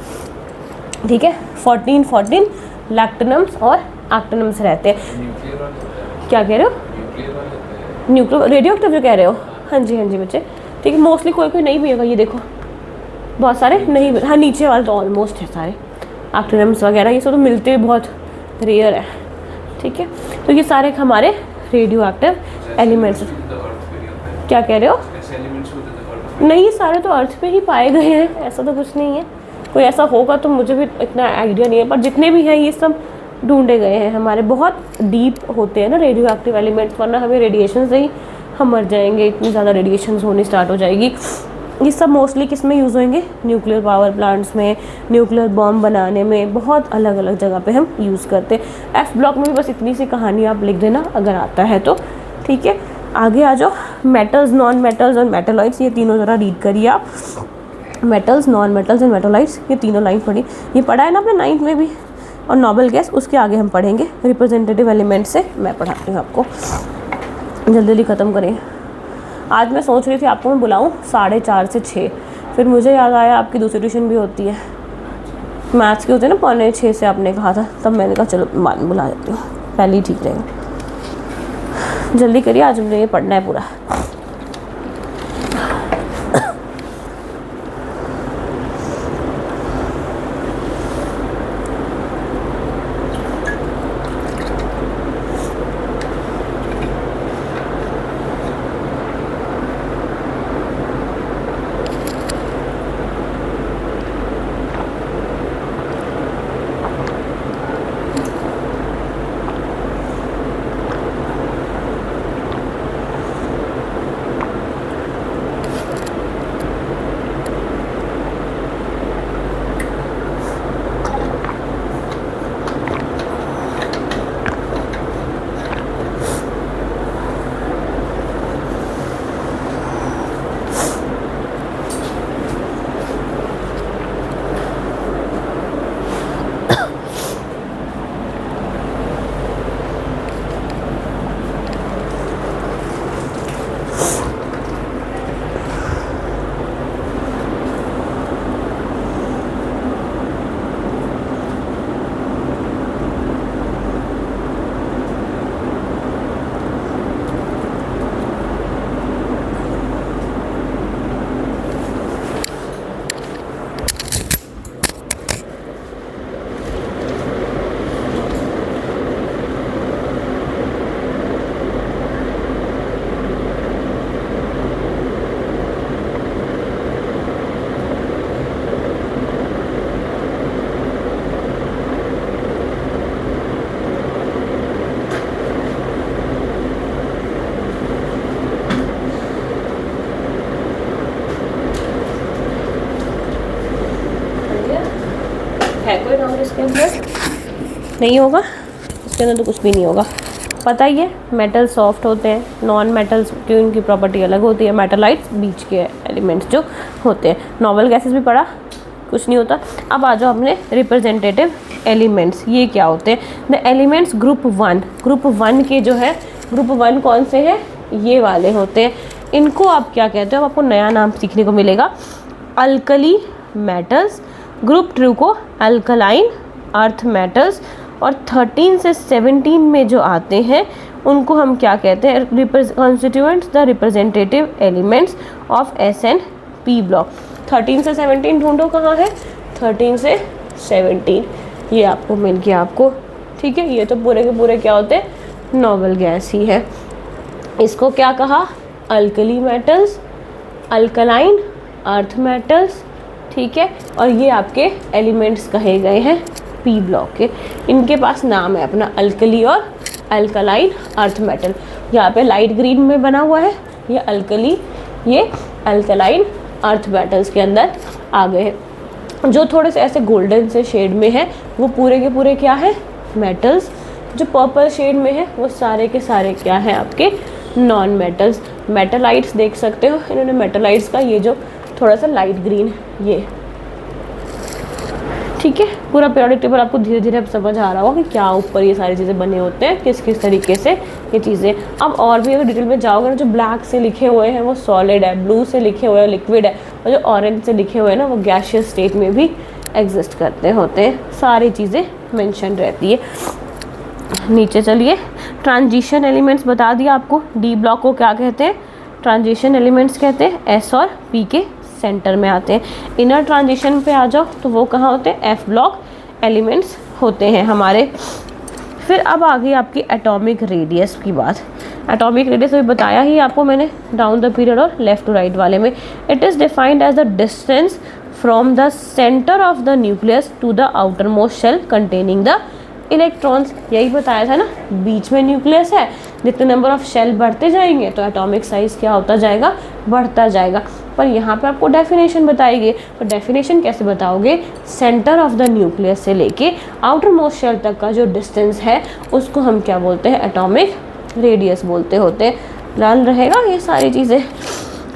ठीक है, 14 लैक्टेनम्स और एक्टेनम्स रहते हैं। न्यूक्लियर वाले होते हैं। क्या कह रहे हो? न्यूक्लियर वाले होते हैं। न्यूक्लियर रेडियो एक्टिव जो कह रहे हो? हाँ जी बच्चे, ठीक है, मोस्टली कोई नहीं भी होगा, ये देखो बहुत सारे नहीं, हाँ नीचे वाले तो ऑलमोस्ट है सारे, एक्टेनम्स वगैरह ये सब तो मिलते बहुत रेयर है। ठीक है, तो ये सारे हमारे रेडियो एक्टिव एलिमेंट्स। क्या कह रहे हो? नहीं, ये सारे तो अर्थ पे ही पाए गए हैं, ऐसा तो कुछ नहीं है, कोई ऐसा होगा तो मुझे भी इतना आइडिया नहीं है, पर जितने भी हैं ये सब ढूंढे गए हैं हमारे। बहुत डीप होते हैं ना रेडियो एक्टिव एलिमेंट्स, वरना हमें रेडिएशन से ही हम मर जाएंगे, इतनी ज़्यादा रेडिएशन होनी स्टार्ट हो जाएगी। ये सब मोस्टली किस में यूज़ होंगे? न्यूक्लियर पावर प्लांट्स में, न्यूक्लियर बॉम्ब बनाने में, बहुत अलग अलग जगह पे हम यूज़ करते हैं। एफ ब्लॉक में भी बस इतनी सी कहानी आप लिख देना अगर आता है तो। ठीक है, आगे आ जाओ। मेटल्स, नॉन मेटल्स और मेटालॉइड्स, ये तीनों ज़रा रीड करिए आप। Metals, non metals and metalloids, ये तीनों लाइन पढ़ी, ये पढ़ा है ना आपने 9th में भी। और नोबल गैस उसके आगे हम पढ़ेंगे रिप्रेजेंटेटिव एलिमेंट से, मैं पढ़ाती हूँ आपको। जल्दी जल्दी ख़त्म करें। आज मैं सोच रही थी आपको मैं बुलाऊँ 4:30 से 6, फिर मुझे याद आया आपकी दूसरी ट्यूशन भी होती है, मैथ्स की होती है ना 5:45 से आपने कहा था, तब मैंने कहा चलो बाद में बुला देती हूँ, पहले ही ठीक रहेगा। जल्दी करिए, आज मुझे ये पढ़ना है पूरा। है कोई नंबर इसके अंदर? नहीं होगा, इसके अंदर तो कुछ भी नहीं होगा। पता ही है, मेटल सॉफ्ट होते हैं, नॉन मेटल्स की उनकी प्रॉपर्टी अलग होती है, मेटालाइट्स बीच के एलिमेंट्स जो होते हैं। नॉवल गैसेस भी पढ़ा, कुछ नहीं होता। अब आ जाओ अपने रिप्रेजेंटेटिव एलिमेंट्स, ये क्या होते हैं? द एलिमेंट्स ग्रुप 1, ग्रुप 1 के जो है, ग्रुप 1 कौन से हैं? ये वाले होते हैं। इनको आप क्या कहते हो? आपको नया नाम सीखने को मिलेगा, अल्कली मेटल्स। ग्रुप 2 को अल्कलाइन अर्थ मेटल्स। और 13 से 17 में जो आते हैं उनको हम क्या कहते हैं? Constituents the representative elements of S&P block. 13 से 17 ढूंढो कहाँ है? 13 से 17 ये आपको मिल गया आपको, ठीक है। ये तो पूरे के पूरे क्या होते हैं? नॉवल गैस ही है। इसको क्या कहा? Alkali metals, alkaline earth metals, ठीक है। और ये आपके एलिमेंट्स कहे गए हैं पी ब्लॉक के। इनके पास नाम है अपना, अल्कली और अल्कलाइन अर्थ मेटल। यहाँ पे लाइट ग्रीन में बना हुआ है, ये अल्कली, ये अल्कलाइन अर्थ मेटल्स के अंदर आ गए हैं। जो थोड़े से ऐसे गोल्डन से शेड में है वो पूरे के पूरे क्या है? मेटल्स। जो पर्पल शेड में है वो सारे के सारे क्या है? आपके नॉन मेटल्स। मेटालाइट्स देख सकते हो, इन्होंने मेटालाइट्स का ये जो थोड़ा सा लाइट ग्रीन, ये ठीक है। पूरा पीरियोडिक टेबल आपको धीरे धीरे अब समझ आ रहा होगा कि क्या ऊपर ये सारी चीज़ें बने होते हैं, किस किस तरीके से ये चीज़ें। अब और भी अगर डिटेल में जाओगे ना, जो ब्लैक से लिखे हुए हैं वो सॉलिड है, ब्लू से लिखे हुए हैं लिक्विड है, और जो ऑरेंज से लिखे हुए हैं ना वो गैसियस स्टेट में भी एग्जिस्ट करते होते हैं। सारी चीज़ें मेंशन रहती है। नीचे चलिए, ट्रांजिशन एलिमेंट्स बता दिया आपको। डी ब्लॉक को क्या कहते हैं? ट्रांजिशन एलिमेंट्स कहते हैं। एस और पी के सेंटर में आते हैं। इनर ट्रांजिशन पे आ जाओ तो वो कहाँ होते हैं? एफ ब्लॉक एलिमेंट्स होते हैं हमारे। फिर अब आ गई आपकी एटॉमिक रेडियस की बात। एटॉमिक रेडियस अभी बताया ही आपको मैंने, डाउन द पीरियड और लेफ्ट टू राइट वाले में। It is defined as the distance from the centre of the nucleus to the outermost shell containing the electrons. यही बताया था ना, बीच में न्यूक्लियस है, जितने नंबर ऑफ शेल बढ़ते जाएंगे तो एटॉमिक साइज क्या होता जाएगा? बढ़ता जाएगा। पर यहाँ पे आपको डेफिनेशन बताएगी, तो डेफिनेशन कैसे बताओगे? सेंटर ऑफ द न्यूक्लियस से लेके आउटर मोस्ट शेल तक का जो डिस्टेंस है उसको हम क्या बोलते हैं? एटॉमिक रेडियस बोलते होते हैं। लाल रहेगा ये सारी चीज़ें।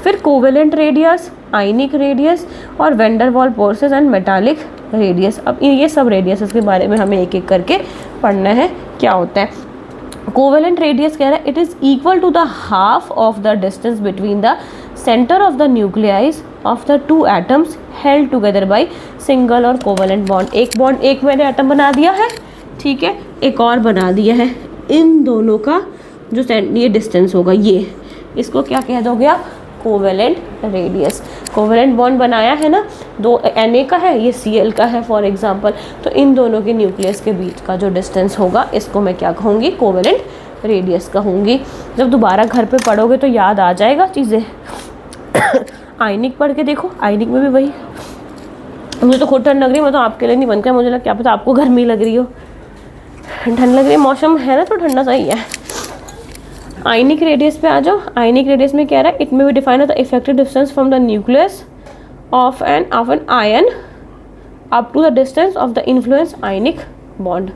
फिर कोवेलेंट रेडियस, आयनिक रेडियस और van der Waals forces and metallic radius. अब ये सब रेडियस के बारे में हमें एक एक करके पढ़ना है क्या होता है। कोवेलेंट रेडियस कह रहा है it is equal to the half of the distance between the centre of the nuclei of the two atoms held together by single और कोवेलेंट बॉन्ड। एक बॉन्ड, एक मैंने एटम बना दिया है, ठीक है, एक और बना दिया है। इन दोनों का जो ये डिस्टेंस होगा, ये इसको क्या कह दोगे आप? Covalent radius. कोवेलेंट बॉन्ड बनाया है ना, दो Na का है, ये Cl का है फॉर एग्जांपल, तो इन दोनों के न्यूक्लियस के बीच का जो डिस्टेंस होगा इसको मैं क्या कहूँगी? कोवेलेंट रेडियस कहूँगी। जब दोबारा घर पे पढ़ोगे तो याद आ जाएगा चीज़ें। आयनिक पढ़ के देखो, आयनिक में भी वही। मुझे तो खुद ठंड लग रही है, मैं तो आपके लिए नहीं बनता है, मुझे लग क्या पता आपको गर्मी लग रही हो। ठंड लग रही है, मौसम है ना तो ठंडा सा ही है। आयनिक रेडियस पे आ जाओ। आयनिक रेडियस में क्या रहा है? It may be defined the effective distance from the nucleus of an ion up to the distance of the influence ionic bond.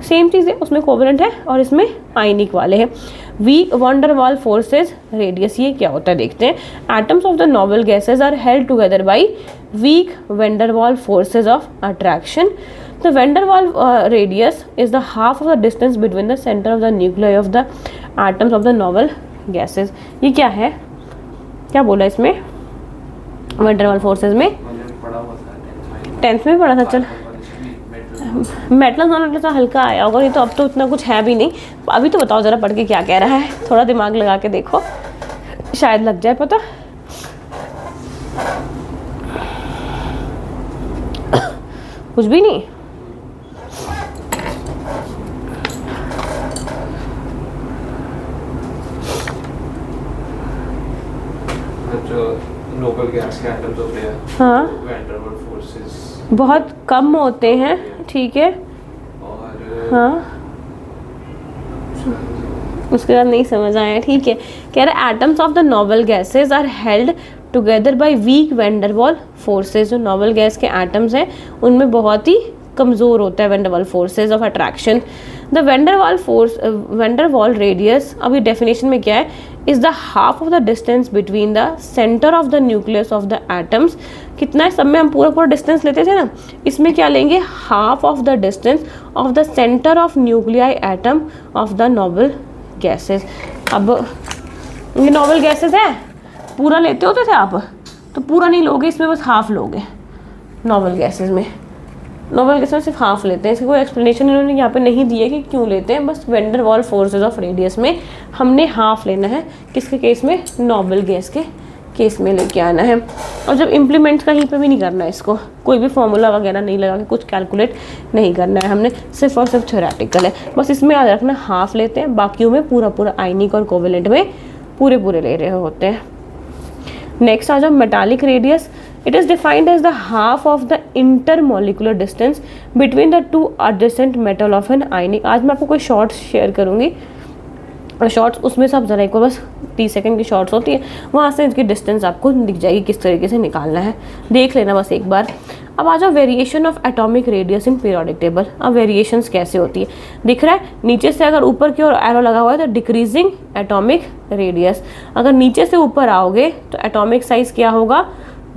Same चीज़ है, उसमें कोवेलेंट है और इसमें आयनिक वाले हैं। Weak van der Waals forces radius, ये क्या होता है देखते हैं। Atoms of the noble gases are held together by weak van der Waals forces of attraction. The van der Waals radius is the half of the distance between the center of the nuclei of the atoms of the noble gases. ये क्या है? क्या बोला इसमें? van der Waals forces में 10th में पढ़ा था। चल मेटल नॉन तो हल्का आया होगा, नहीं तो अब तो उतना कुछ है भी नहीं। अभी तो बताओ ज़रा पढ़ के क्या कह रहा है, थोड़ा दिमाग लगा के देखो, शायद लग जाए पता। कुछ भी नहीं। जो नोबल गैस के एटम्स होते हैं, हाँ, वैन डेर वाल्स फोर्सेस बहुत कम होते हैं, ठीक है। और हाँ, उसके बाद नहीं समझ आया, ठीक है। कह रहे atoms of the noble gases are held together by weak van der Waals forces. जो नोबल गैस के एटम्स हैं उनमें बहुत ही कमज़ोर होता है van der Waals forces of attraction. The van der Waals radius, अभी डेफिनेशन में क्या है, is the half of the distance between the centre of the nucleus of the atoms. कितना है, सब में हम पूरा डिस्टेंस लेते थे ना, इसमें क्या लेंगे, half of the distance of the centre of nuclei atom of the noble gases. अब ये नोबल गैसेस है, पूरा लेते होते थे आप, तो पूरा नहीं लोगे, इसमें बस हाफ लोगे। नोबल गैसेस में सिर्फ हाफ लेते हैं, इसकी कोई एक्सप्लेनेशन इन्होंने यहाँ पे नहीं दी है कि क्यों लेते हैं, बस vendor wall forces of radius में हमने हाफ लेना है, किसके केस में, नोबल गैस के केस में लेके आना है। और जब इम्प्लीमेंट कहीं पे भी नहीं करना है इसको, कोई भी फॉर्मूला वगैरह नहीं लगा के कुछ कैलकुलेट नहीं करना है हमने, सिर्फ और सिर्फ थ्योरेटिकल है, बस इसमें याद रखना हाफ लेते हैं, बाकियों में पूरा आयनिक और कोवेलेंट में पूरे ले रहे होते हैं। नेक्स्ट आ जाओ metallic radius. It is defined as the half of the intermolecular distance between the two adjacent metal of an ionic. आज मैं आपको कोई शॉर्ट्स शेयर करूँगी, शॉर्ट्स उसमें से आप जरा एक बस 30 सेकंड की शॉर्ट्स होती है, वहाँ से इसकी डिस्टेंस आपको दिख जाएगी किस तरीके से निकालना है, देख लेना बस एक बार। अब आ जाओ variation of atomic radius in periodic table. अब वेरिएशंस कैसे होती है, दिख रहा है, नीचे से अगर ऊपर की ओर एरो लगा हुआ है तो डिक्रीजिंग एटॉमिक रेडियस, अगर नीचे से ऊपर आओगे तो एटॉमिक साइज क्या होगा,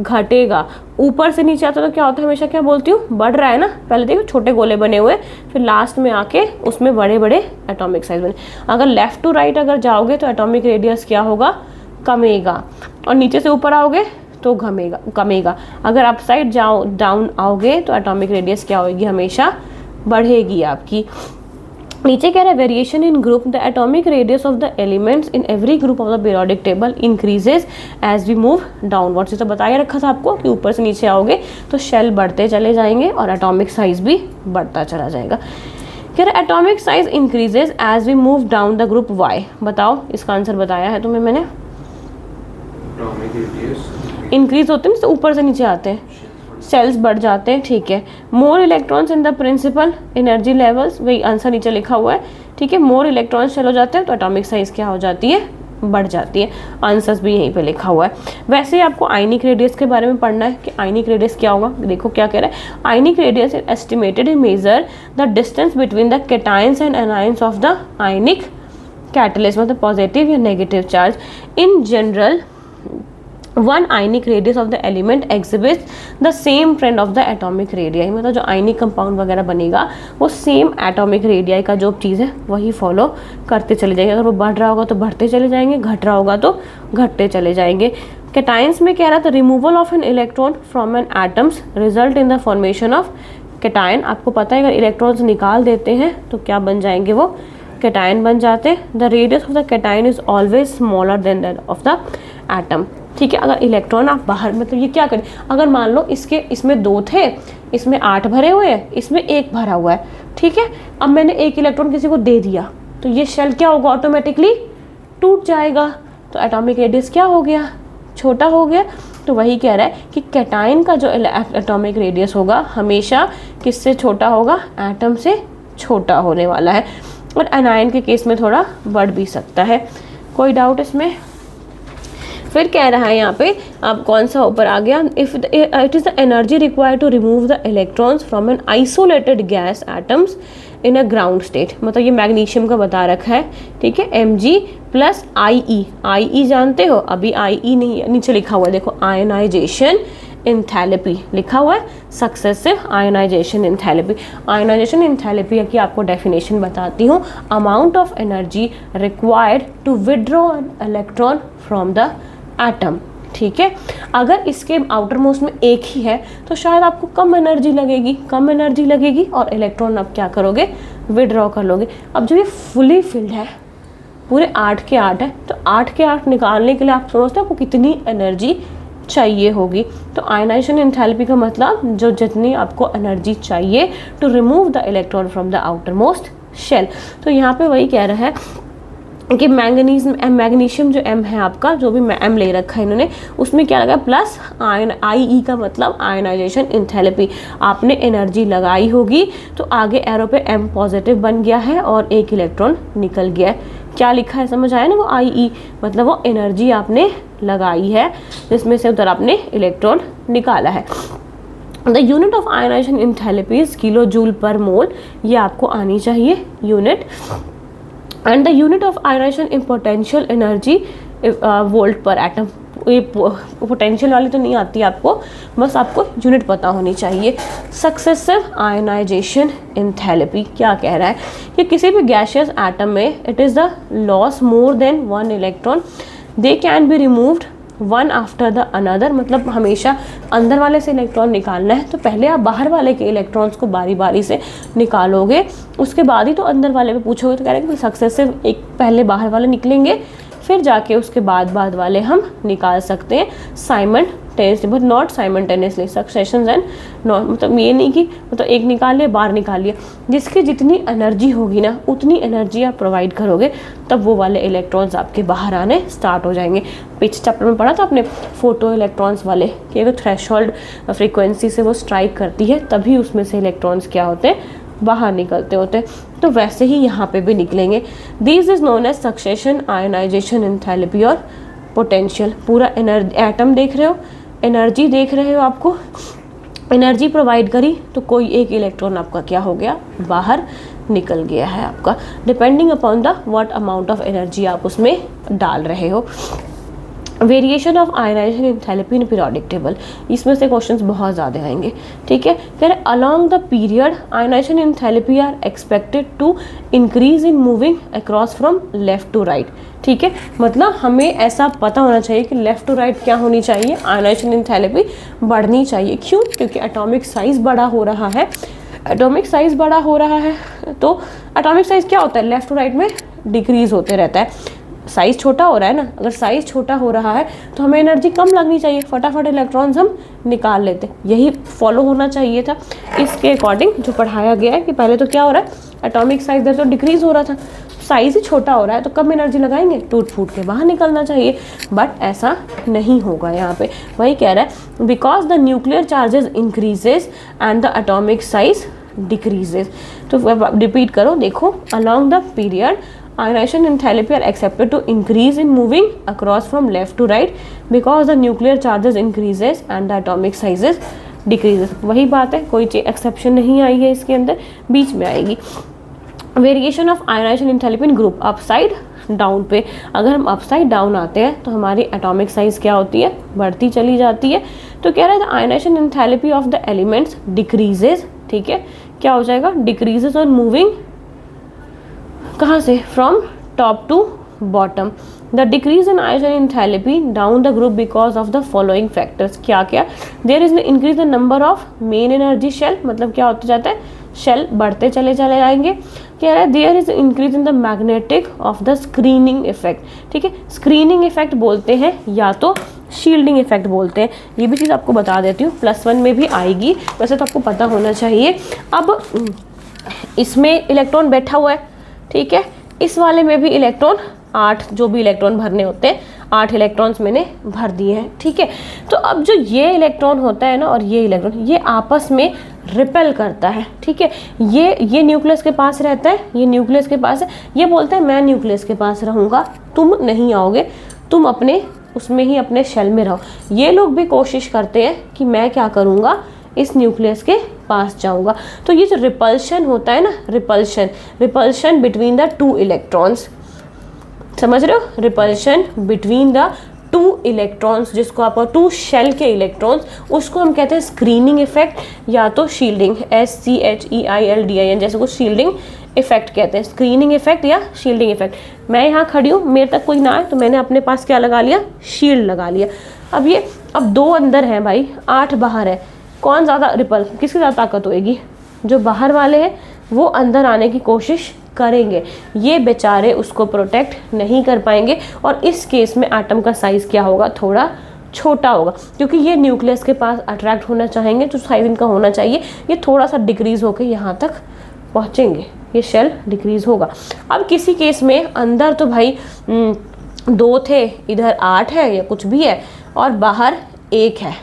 घटेगा। ऊपर से नीचे आता तो क्या होता है, हमेशा क्या बोलती हूँ, बढ़ रहा है ना, पहले देखो छोटे गोले बने हुए, फिर लास्ट में आके उसमें बड़े एटॉमिक साइज बने। अगर लेफ्ट टू राइट अगर जाओगे तो एटॉमिक रेडियस क्या होगा, कमेगा, और नीचे से ऊपर आओगे तो कमेगा। अगर अप साइड जाओ डाउन आओगे तो एटॉमिक रेडियस क्या होगी, हमेशा बढ़ेगी आपकी। नीचे कह रहा है variation in group, the atomic radius of the elements in every group of the periodic table increases as we move downwards. तो बताया रखा था आपको कि ऊपर से नीचे आओगे तो शेल बढ़ते चले जाएंगे और एटॉमिक साइज भी बढ़ता चला जाएगा। कह रहा है atomic size increases as we move down the group why. बताओ, इसका आंसर बताया है तुम्हें मैंने, इंक्रीज होते हैं तो ऊपर से नीचे आते हैं, सेल्स बढ़ जाते हैं, ठीक है। More electrons in the principal energy levels, वही आंसर नीचे लिखा हुआ है, ठीक है। मोर इलेक्ट्रॉन्स चले जाते हैं तो एटॉमिक साइज क्या हो जाती है, बढ़ जाती है। आंसर्स भी यहीं पे लिखा हुआ है। वैसे ही आपको आयनिक रेडियस के बारे में पढ़ना है कि आयनिक रेडियस क्या होगा। देखो क्या कह रहा है, ionic radius is estimated in measure the distance between the cations and anions of the ionic catalyst, मतलब पॉजिटिव या negative charge. In general one ionic radius of the element exhibits the same trend of the atomic radii, मतलब जो ionic compound वगैरह बनेगा वो same atomic radii का जो चीज़ है वही फॉलो करते चले जाएंगे। अगर वो बढ़ रहा होगा तो बढ़ते चले जाएंगे, घट रहा होगा तो घटते चले जाएंगे। कैटायंस में कह रहा था removal of an electron from an atoms result in the formation of cation. आपको पता है अगर इलेक्ट्रॉन्स निकाल देते हैं तो क्या बन जाएंगे, वो कैटायन बन जाते हैं। The radius of the cation is always smaller than that of the atom, ठीक है। अगर इलेक्ट्रॉन आप बाहर, मतलब ये क्या करें, अगर मान लो इसमें 2 थे, इसमें 8 भरे हुए हैं, इसमें 1 भरा हुआ है, ठीक है। अब मैंने 1 इलेक्ट्रॉन किसी को दे दिया तो ये शेल क्या होगा, ऑटोमेटिकली टूट जाएगा, तो एटॉमिक रेडियस क्या हो गया, छोटा हो गया। तो वही कह रहा है कि कैटायन का जो एटॉमिक रेडियस होगा हमेशा किससे छोटा होगा, एटम से छोटा होने वाला है, और एनायन के केस में थोड़ा बढ़ भी सकता है। कोई डाउट इसमें? फिर कह रहा है यहाँ पे, अब कौन सा ऊपर आ गया, if it is the energy required to remove the electrons from an isolated gas atoms in a ground state, मतलब ये मैग्नीशियम का बता रखा है, ठीक है। Mg प्लस IE जानते हो, अभी IE नहीं नीचे लिखा हुआ है, देखो आयनाइजेशन इंथैलेपी लिखा हुआ है, successive ionisation enthalpy. Ionisation enthalpy की आपको डेफिनेशन बताती हूँ, amount of energy required to withdraw an electron from the atom, ठीक है। अगर इसके आउटर मोस्ट में एक ही है तो शायद आपको कम एनर्जी लगेगी और इलेक्ट्रॉन आप क्या करोगे, विड्रॉ कर लोगे। अब जब ये फुली फिल्ड है, पूरे 8 के 8 है, तो 8 के 8 निकालने के लिए आप समझते हो आपको कितनी एनर्जी चाहिए होगी। तो आयनाइजेशन एंथैल्पी का मतलब जो जितनी आपको एनर्जी चाहिए to remove the electron from the outermost shell. तो यहाँ पे वही कह रहा है कि मैग्नीशियम जो M है आपका, जो भी M ले रखा है इन्होंने, उसमें क्या लगा प्लस IE का मतलब आयनाइजेशन इंथैल्पी। आपने एनर्जी लगाई होगी तो आगे एरो पे M पॉजिटिव बन गया है और एक इलेक्ट्रॉन निकल गया है। क्या लिखा है समझ आया ना, वो IE मतलब वो एनर्जी आपने लगाई है जिसमें से उधर आपने इलेक्ट्रॉन निकाला है। The unit of ionisation enthalpy is kilo joule per mole, ये आपको आनी चाहिए unit. And the unit of ionisation in potential energy volt per atom, ये पोटेंशियल वाली तो नहीं आती आपको, बस आपको यूनिट पता होनी चाहिए। सक्सेसिव आयनाइजेशन एंथैल्पी क्या कह रहा है कि किसी भी गैसियस एटम में it is the loss more than one electron, they can be removed one after the another, मतलब हमेशा अंदर वाले से इलेक्ट्रॉन निकालना है तो पहले आप बाहर वाले के इलेक्ट्रॉन्स को बारी बारी से निकालोगे, उसके बाद ही तो अंदर वाले पे पूछोगे। तो कह रहे हैं कि सक्सेसिव, एक पहले बाहर वाले निकलेंगे फिर जाके उसके बाद वाले हम निकाल सकते हैं simultaneously, but not simultaneously, succession and not, मतलब ये नहीं कि मतलब एक निकाल लिया बाहर निकाल लिया, जिसकी जितनी एनर्जी होगी ना उतनी एनर्जी आप प्रोवाइड करोगे तब वो वाले इलेक्ट्रॉन्स आपके बाहर आने स्टार्ट हो जाएंगे। पिछले चैप्टर में पढ़ा था आपने फोटो इलेक्ट्रॉन्स वाले कि अगर थ्रेशोल्ड फ्रीक्वेंसी से वो स्ट्राइक करती है तभी उसमें से इलेक्ट्रॉन्स क्या होते हैं, बाहर निकलते होते हैं। तो वैसे ही यहाँ पे भी निकलेंगे। This is known as succession ionisation enthalpy और पोटेंशियल। पूरा एटम देख रहे हो, एनर्जी देख रहे हो, आपको एनर्जी प्रोवाइड करी तो कोई एक इलेक्ट्रॉन आपका क्या हो गया, बाहर निकल गया है आपका, depending upon the what amount of energy आप उसमें डाल रहे हो। Variation of ionisation enthalpy in periodic table, इसमें से क्वेश्चंस बहुत ज़्यादा आएंगे, ठीक है। कह रहे along the period ionisation enthalpy are expected to increase in moving across from left to right, ठीक है। मतलब हमें ऐसा पता होना चाहिए कि लेफ्ट टू राइट क्या होनी चाहिए, आयनाइजेशन एंथैल्पी बढ़नी चाहिए। क्यों? क्योंकि एटॉमिक साइज बड़ा हो रहा है, एटॉमिक साइज बड़ा हो रहा है तो एटॉमिक साइज क्या होता है, लेफ्ट टू राइट में डिक्रीज होते रहता है। साइज़ छोटा हो रहा है ना, अगर साइज़ छोटा हो रहा है तो हमें एनर्जी कम लगनी चाहिए, फटाफट इलेक्ट्रॉन्स हम निकाल लेते, यही फॉलो होना चाहिए था। इसके अकॉर्डिंग जो पढ़ाया गया है कि पहले तो क्या हो रहा है, एटॉमिक साइज इधर तो डिक्रीज हो रहा था, साइज़ ही छोटा हो रहा है तो कम एनर्जी लगाएंगे, टूट फूट के बाहर निकलना चाहिए, बट ऐसा नहीं होगा यहाँ पे। वही कह रहा है because the nuclear charges increases and the atomic size decreases. तो रिपीट करो, देखो along the period ionization enthalpy are accepted to increase in moving across from left to right because the nuclear charges increases and the atomic sizes decreases। वही बात है, कोई exception नहीं आई है इसके अंदर, बीच में आएगी। Variation of ionisation enthalpy in group upside down पे, अगर हम अपसाइड डाउन आते हैं तो हमारी एटॉमिक साइज क्या होती है, बढ़ती चली जाती है। तो कह रहा है ionisation enthalpy of the elements decreases, ठीक है, क्या हो जाएगा, डिक्रीजेज ऑन मूविंग कहाँ से, from top to bottom. The decrease in ionisation enthalpy down the group because of the following factors, क्या क्या, there is increase the number of main energy shell, मतलब क्या होते जाता है, शेल बढ़ते चले जाएंगे। कह रहा है there is increase in the magnetic of the screening effect, ठीक है, स्क्रीनिंग इफेक्ट बोलते हैं या तो शील्डिंग इफेक्ट बोलते हैं, ये भी चीज़ आपको बता देती हूँ, +1 में भी आएगी, वैसे तो आपको पता होना चाहिए। अब इसमें इलेक्ट्रॉन बैठा हुआ है, ठीक है, इस वाले में भी इलेक्ट्रॉन 8 जो भी इलेक्ट्रॉन भरने होते हैं 8 इलेक्ट्रॉन्स मैंने भर दिए हैं, ठीक है। तो अब जो ये इलेक्ट्रॉन होता है ना और ये इलेक्ट्रॉन, ये आपस में रिपेल करता है, ठीक है। ये न्यूक्लियस के पास रहता है, ये न्यूक्लियस के पास है, ये बोलता है मैं न्यूक्लियस के पास रहूँगा, तुम नहीं आओगे, तुम अपने उसमें ही अपने शेल में रहो। ये लोग भी कोशिश करते हैं कि मैं क्या करूँगा, इस न्यूक्लियस के पास जाऊंगा। तो ये जो रिपल्शन होता है ना, रिपल्शन बिटवीन द 2 इलेक्ट्रॉन्स, समझ रहे हो, रिपल्शन बिटवीन द 2 इलेक्ट्रॉन्स, जिसको आप 2 शेल के इलेक्ट्रॉन्स, उसको हम कहते हैं स्क्रीनिंग इफेक्ट या तो शील्डिंग, SCHEILDIN जैसे कुछ शील्डिंग इफेक्ट कहते हैं, स्क्रीनिंग इफेक्ट या शील्डिंग इफेक्ट। मैं यहाँ खड़ी हूँ, मेरे तक कोई ना आए तो मैंने अपने पास क्या लगा लिया, शील्ड लगा लिया। अब 2 अंदर हैं भाई, 8 बाहर है, कौन ज़्यादा रिपल, किसकी ज़्यादा ताकत होएगी, जो बाहर वाले हैं वो अंदर आने की कोशिश करेंगे, ये बेचारे उसको प्रोटेक्ट नहीं कर पाएंगे। और इस केस में एटम का साइज़ क्या होगा, थोड़ा छोटा होगा, क्योंकि ये न्यूक्लियस के पास अट्रैक्ट होना चाहेंगे, जो साइज इनका होना चाहिए ये थोड़ा सा डिक्रीज़ होकर यहाँ तक पहुँचेंगे, ये शेल डिक्रीज़ होगा। अब किसी केस में अंदर तो भाई 2 थे, इधर 8 है या कुछ भी है, और बाहर 1 है,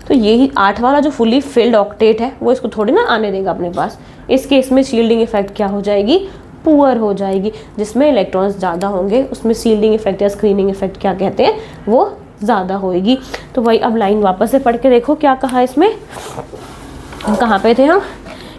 तो यही 8 वाला जो फुली फिल्ड ऑक्टेट है वो इसको थोड़ी ना आने देगा अपने पास। इस केस में शील्डिंग इफेक्ट क्या हो जाएगी, पुअर हो जाएगी, जिसमें इलेक्ट्रॉन्स ज़्यादा होंगे उसमें शील्डिंग इफेक्ट या स्क्रीनिंग इफेक्ट क्या कहते हैं, वो ज़्यादा होएगी। तो वही अब लाइन वापस से पढ़ के देखो क्या कहा इसमें, कहाँ पे थे हम,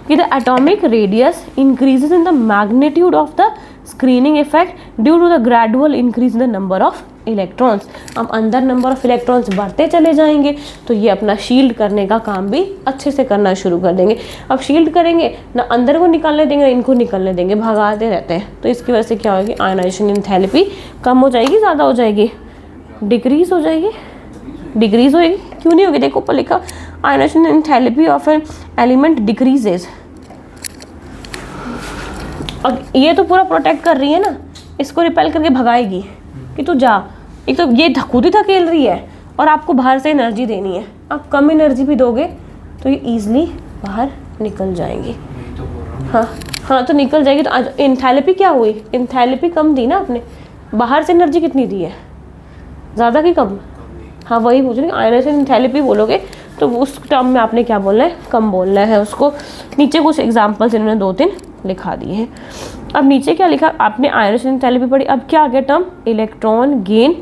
कि the atomic radius increases in the magnitude of the screening effect due to the gradual increase in the number of electrons. अब अंदर नंबर ऑफ इलेक्ट्रॉन्स बढ़ते चले जाएंगे तो ये अपना शील्ड करने का काम भी अच्छे से करना शुरू कर देंगे। अब शील्ड करेंगे ना, अंदर को निकालने देंगे ना इनको निकलने देंगे, भगाते रहते हैं। तो इसकी वजह से क्या होगी, आयनाइजेशन एंथैल्पी कम हो जाएगी, ज़्यादा हो जाएगी, डिक्रीज हो जाएगी, डिक्रीज होएगी। क्यों नहीं होगी, देखो ऊपर लिखा ionisation enthalpy of an element decreases. अब ये तो पूरा प्रोटेक्ट कर रही है ना, इसको रिपेल करके भगाएगी कि तू जा। एक तो ये खुद ही धकेल रही है और आपको बाहर से एनर्जी देनी है। आप कम एनर्जी भी दोगे तो ये ईजिली बाहर निकल जाएंगी। हाँ तो निकल जाएगी। तो आज एंथैल्पी क्या हुई, एंथैल्पी कम दी ना आपने, बाहर से एनर्जी कितनी दी है, ज़्यादा की कम? हाँ वही पूछ रही, आयनाइजेशन एंथैल्पी बोलोगे तो उस टर्म में आपने क्या बोलना है, कम बोलना है उसको। नीचे कुछ एग्जाम्पल्स इन्होंने 2-3 लिखा दिए हैं। अब नीचे क्या लिखा, आपने आयनाइजेशन एंथैल्पी पढ़ी, अब क्या आ गया term, electron gain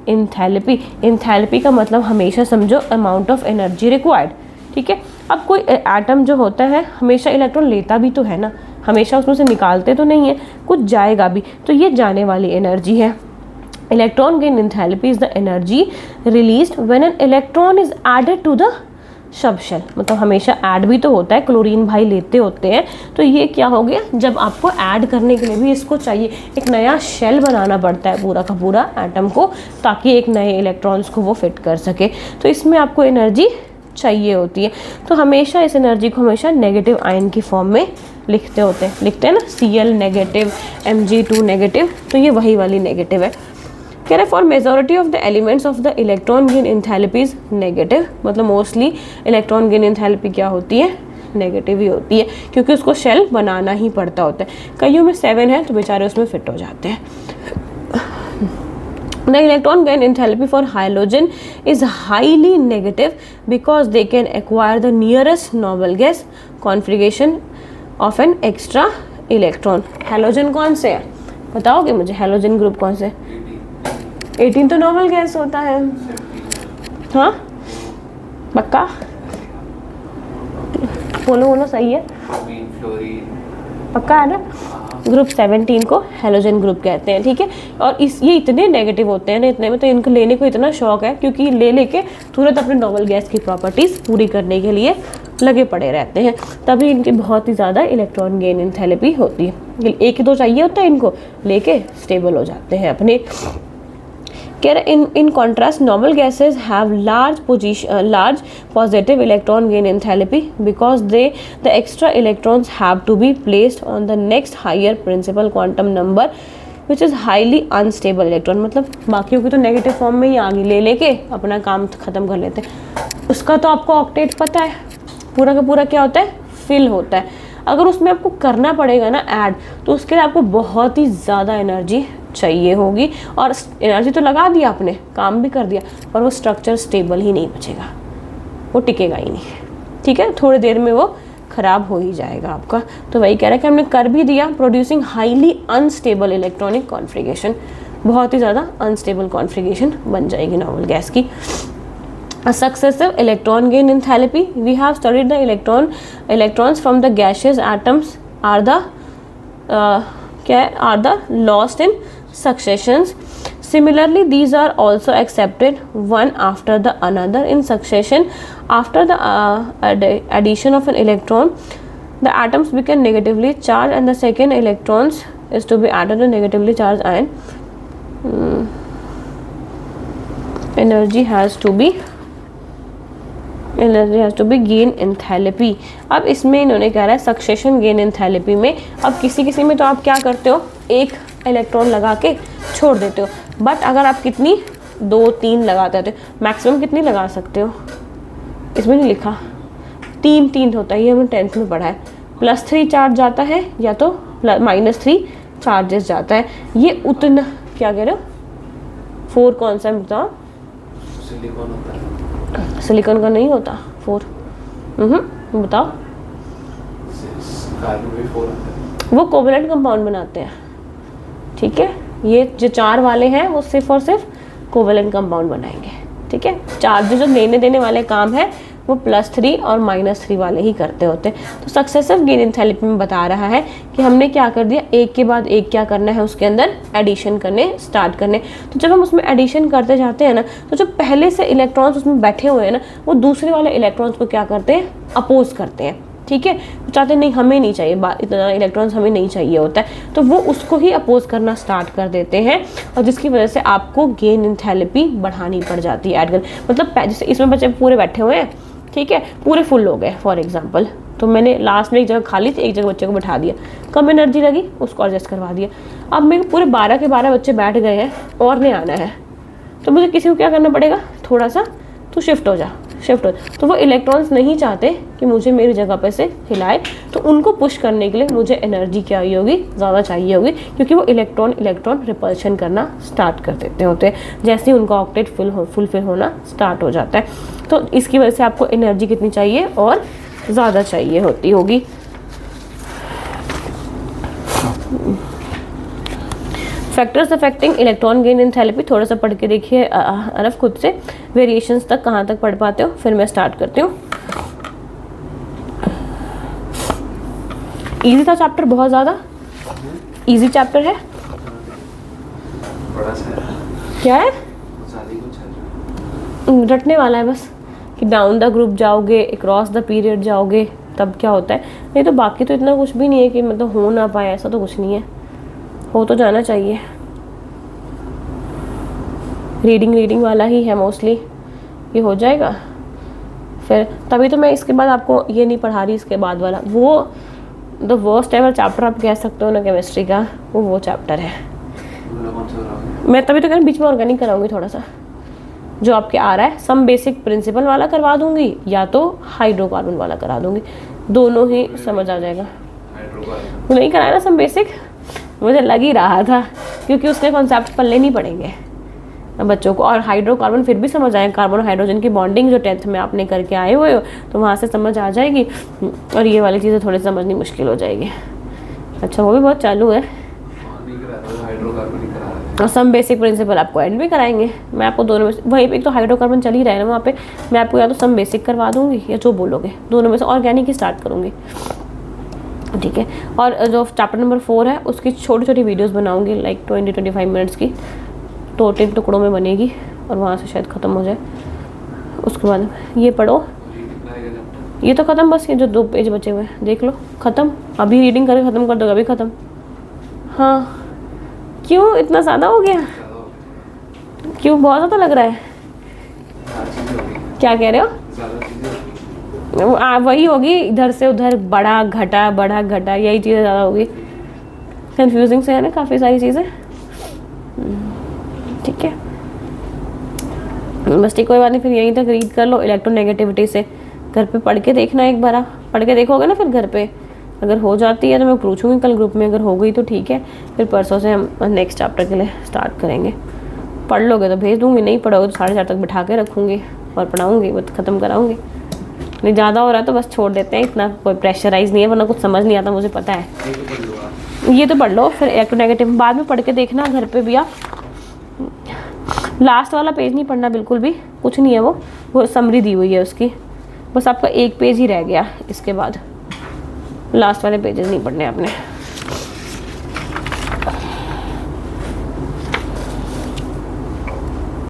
enthalpy. Enthalpy का मतलब हमेशा समझो अमाउंट ऑफ एनर्जी रिक्वायर्ड, ठीक है। अब कोई एटम जो होता है हमेशा इलेक्ट्रॉन लेता भी तो है ना, हमेशा उसमें से निकालते तो नहीं है, कुछ जाएगा भी, तो ये जाने वाली एनर्जी है। Electron gain enthalpy is the energy released when an electron is added to the subshell. मतलब हमेशा ऐड भी तो होता है, क्लोरीन भाई लेते होते हैं, तो ये क्या हो गया, जब आपको ऐड करने के लिए भी इसको चाहिए, एक नया शेल बनाना पड़ता है पूरा का पूरा एटम को, ताकि एक नए इलेक्ट्रॉन्स को वो फिट कर सके। तो इसमें आपको एनर्जी चाहिए होती है। तो हमेशा इस एनर्जी को हमेशा नेगेटिव आयन की फॉर्म में लिखते हैं ना, Cl नेगेटिव, Mg2 नेगेटिव, तो ये वही वाली नेगेटिव है। कह रहे for majority of the elements of the electron gain enthalpy is negative. मतलब मोस्टली इलेक्ट्रॉन गेन एंथैल्पी क्या होती है, नेगेटिव ही होती है, क्योंकि उसको शेल बनाना ही पड़ता होता है। कईयों में 7 है तो बेचारे उसमें फिट हो जाते हैं। The electron gain enthalpy for halogen is highly negative because they can acquire the nearest noble gas configuration of an extra electron. Halogen कौन से है बताओगे मुझे, हैलोजन ग्रुप कौन से? 18 तो नॉर्मल गैस होता है। हाँ पक्का बोलो सही है, पक्का है ना। ग्रुप 17 को हैलोजन ग्रुप कहते हैं, ठीक है। और ये इतने नेगेटिव होते हैं ना, इतने में तो इनको लेने को इतना शौक है, क्योंकि ले लेके तुरंत अपने नॉर्मल गैस की प्रॉपर्टीज़ पूरी करने के लिए लगे पड़े रहते हैं, तभी इनकी बहुत ही ज़्यादा इलेक्ट्रॉन गेन एंथैल्पी होती है। एक ही दो चाहिए होता है, इनको लेके स्टेबल हो जाते हैं अपने। कह रहे in contrast normal gases have large positive electron gain enthalpy because the extra electrons have to be placed on the next higher principal quantum number which is highly unstable electron. मतलब बाकियों की तो नेगेटिव फॉर्म में ही आगे ले लेके अपना काम ख़त्म कर लेते हैं। उसका तो आपको ऑक्टेट पता है, पूरा का पूरा क्या होता है, फिल होता है। अगर उसमें आपको करना पड़ेगा ना ऐड, तो उसके लिए आपको बहुत ही ज़्यादा एनर्जी चाहिए होगी, और एनर्जी तो लगा दिया आपने, काम भी कर दिया, पर वो स्ट्रक्चर स्टेबल ही नहीं बचेगा, वो टिकेगा ही नहीं, ठीक है। थोड़ी देर में वो ख़राब हो ही जाएगा आपका। तो वही कह रहा है कि हमने कर भी दिया, producing highly unstable electronic configuration, बहुत ही ज़्यादा अनस्टेबल कॉन्फ़िगरेशन बन जाएगी नॉर्मल गैस की। A successive electron gain enthalpy. We have studied the electrons from the gaseous atoms are the lost in successions. Similarly, these are also accepted one after the another in succession. After the addition of an electron, the atoms become negatively charged, and the second electrons is to be added to negatively charged ion. Energy has to be gain enthalpy. अब इसमें इन्होंने कह रहा है succession gain enthalpy में, अब किसी में तो आप क्या करते हो, एक इलेक्ट्रॉन लगा के छोड़ देते हो, बट अगर आप कितनी 2-3 लगाते हो, मैक्सिमम कितनी लगा सकते हो, इसमें नहीं लिखा, 3 होता है, ये हमने 10th में पढ़ा है। +3 चार्ज जाता है या तो -3 चार्जेस जाता है, ये उतना क्या कह रहे हो, 4 कौन सा है बताओ, सिलिकॉन होता है, सिलिकॉन का नहीं होता 4, बताओ। वो कोवलेंट कंपाउंड बनाते हैं, ठीक है। ये जो 4 वाले हैं वो सिर्फ और सिर्फ कोवलेंट कंपाउंड बनाएंगे, ठीक है। चार्ज जो लेने देने वाले काम है वो +3 और -3 वाले ही करते होते हैं। तो सक्सेसिव गेन एंथैल्पी में बता रहा है कि हमने क्या कर दिया, एक के बाद एक क्या करना है, उसके अंदर एडिशन करने स्टार्ट करने। तो जब हम उसमें एडिशन करते जाते हैं ना, तो जो पहले से इलेक्ट्रॉन्स उसमें बैठे हुए हैं ना, वो दूसरे वाले इलेक्ट्रॉन्स को क्या करते हैं, अपोज करते हैं। ठीक है, वो चाहते नहीं, हमें नहीं चाहिए, इतना इलेक्ट्रॉन्स हमें नहीं चाहिए होता है, तो वो उसको ही अपोज करना स्टार्ट कर देते हैं, और जिसकी वजह से आपको गेन एंथैल्पी बढ़ानी पड़ जाती है, ऐड कर। मतलब जैसे इसमें बच्चे पूरे बैठे हुए हैं, ठीक है, पूरे फुल हो गए फॉर एग्जांपल, तो मैंने लास्ट में एक जगह खाली थी, एक जगह बच्चे को बैठा दिया, कम एनर्जी लगी, उसको एडजस्ट करवा दिया। अब मेरे पूरे 12 के 12 बच्चे बैठ गए हैं और नहीं आना है, तो मुझे किसी को क्या करना पड़ेगा, थोड़ा सा तो शिफ्ट हो जा। तो वो इलेक्ट्रॉन्स नहीं चाहते कि मुझे मेरी जगह पे से हिलाए, तो उनको पुश करने के लिए मुझे एनर्जी क्या होगी, ज़्यादा चाहिए होगी, क्योंकि वो इलेक्ट्रॉन रिपल्शन करना स्टार्ट कर देते होते हैं जैसे ही उनका ऑक्टेट फुलफिल होना स्टार्ट हो जाता है। तो इसकी वजह से आपको एनर्जी कितनी चाहिए, और ज़्यादा चाहिए होती होगी। Factors affecting electron gain enthalpy थोड़ा सा पढ़ के देखिए अरफ खुद से, वेरिएशंस तक कहाँ तक पढ़ पाते हो, फिर मैं स्टार्ट करती हूँ। इजी था चैप्टर, बहुत ज़्यादा इजी चैप्टर है। बड़ा सा क्या है, कुछ है रटने वाला है बस, कि डाउन द ग्रुप जाओगे, अक्रॉस द पीरियड जाओगे, तब क्या होता है। नहीं तो बाकी तो इतना कुछ भी नहीं है कि मतलब हो ना पाए, ऐसा तो कुछ नहीं है, हो तो जाना चाहिए। रीडिंग वाला ही है मोस्टली, ये हो जाएगा। फिर तभी तो मैं इसके बाद आपको ये नहीं पढ़ा रही, इसके बाद वाला वो द वर्स्ट एवर चैप्टर आप कह सकते हो ना केमिस्ट्री का, वो चैप्टर है। मैं तभी तो कह रही बीच में ऑर्गेनिक कराऊंगी थोड़ा सा, जो आपके आ रहा है सम बेसिक प्रिंसिपल वाला करवा दूंगी, या तो हाइड्रोकार्बन वाला करा दूंगी, दोनों ही समझ आ जाएगा। वो नहीं कराया ना सम बेसिक, मुझे लग ही रहा था, क्योंकि उसके कॉन्सेप्ट पल्ले नहीं पड़ेंगे बच्चों को। और हाइड्रोकार्बन फिर भी समझ आए, कार्बन और हाइड्रोजन की बॉन्डिंग जो 10th में आपने करके आए हुए हो, तो वहाँ से समझ आ जाएगी, और ये वाली चीज़ें थोड़ी समझनी मुश्किल हो जाएगी। अच्छा, वो भी बहुत चालू है, और सम बेसिक प्रिंसिपल आपको एंड भी कराएंगे। मैं आपको दोनों में से, वहीं पे एक तो हाइड्रोकार्बन चल ही रहा है ना वहाँ पे, मैं आपको या तो सम बेसिक करवा दूँगी, या जो बोलोगे दोनों में से ऑर्गेनिक ही स्टार्ट करूँगी, ठीक है। और जो चैप्टर नंबर 4 है उसकी छोटी छोटी वीडियोस बनाऊंगी, लाइक 20-25 मिनट्स की, 2-3 टुकड़ों में बनेगी, और वहाँ से शायद ख़त्म हो जाए। उसके बाद ये पढ़ो, ये तो ख़त्म, बस ये जो 2 पेज बचे हुए हैं देख लो, ख़त्म। अभी रीडिंग करके ख़त्म कर दो, अभी ख़त्म। हाँ, क्यों इतना ज़्यादा हो गया, क्यों बहुत ज़्यादा लग रहा है, क्या कह रहे हो? वही होगी, इधर से उधर बढ़ा घटा, यही चीज़ें ज़्यादा होगी, कंफ्यूजिंग से है ना काफ़ी सारी चीज़ें, ठीक है। बस ठीक, कोई बात नहीं, फिर यहीं तक रीड कर लो इलेक्ट्रोनेगेटिविटी से, घर पे पढ़ के देखना, एक बार पढ़ के देखोगे ना, फिर घर पे अगर हो जाती है तो मैं पूछूंगी कल ग्रुप में, अगर हो गई तो ठीक है, फिर परसों से हम नेक्स्ट चैप्टर के लिए स्टार्ट करेंगे। पढ़ लोगे तो भेज दूँगी, नहीं पढ़ोगे तो 4:30 तक बिठा के रखूँगी और पढ़ाऊँगी, वो ख़त्म कराऊँगी। नहीं ज़्यादा हो रहा है तो बस छोड़ देते हैं, इतना कोई प्रेशराइज़ नहीं है, वरना कुछ समझ नहीं आता, मुझे पता है। ये तो पढ़ लो, फिर इलेक्ट्रोनेगेटिव बाद में पढ़ के देखना घर पे भी आप। लास्ट वाला पेज नहीं पढ़ना बिल्कुल भी, कुछ नहीं है वो समरी दी हुई है उसकी, बस आपका एक पेज ही रह गया, इसके बाद लास्ट वाले पेजेस नहीं पढ़ने आपने।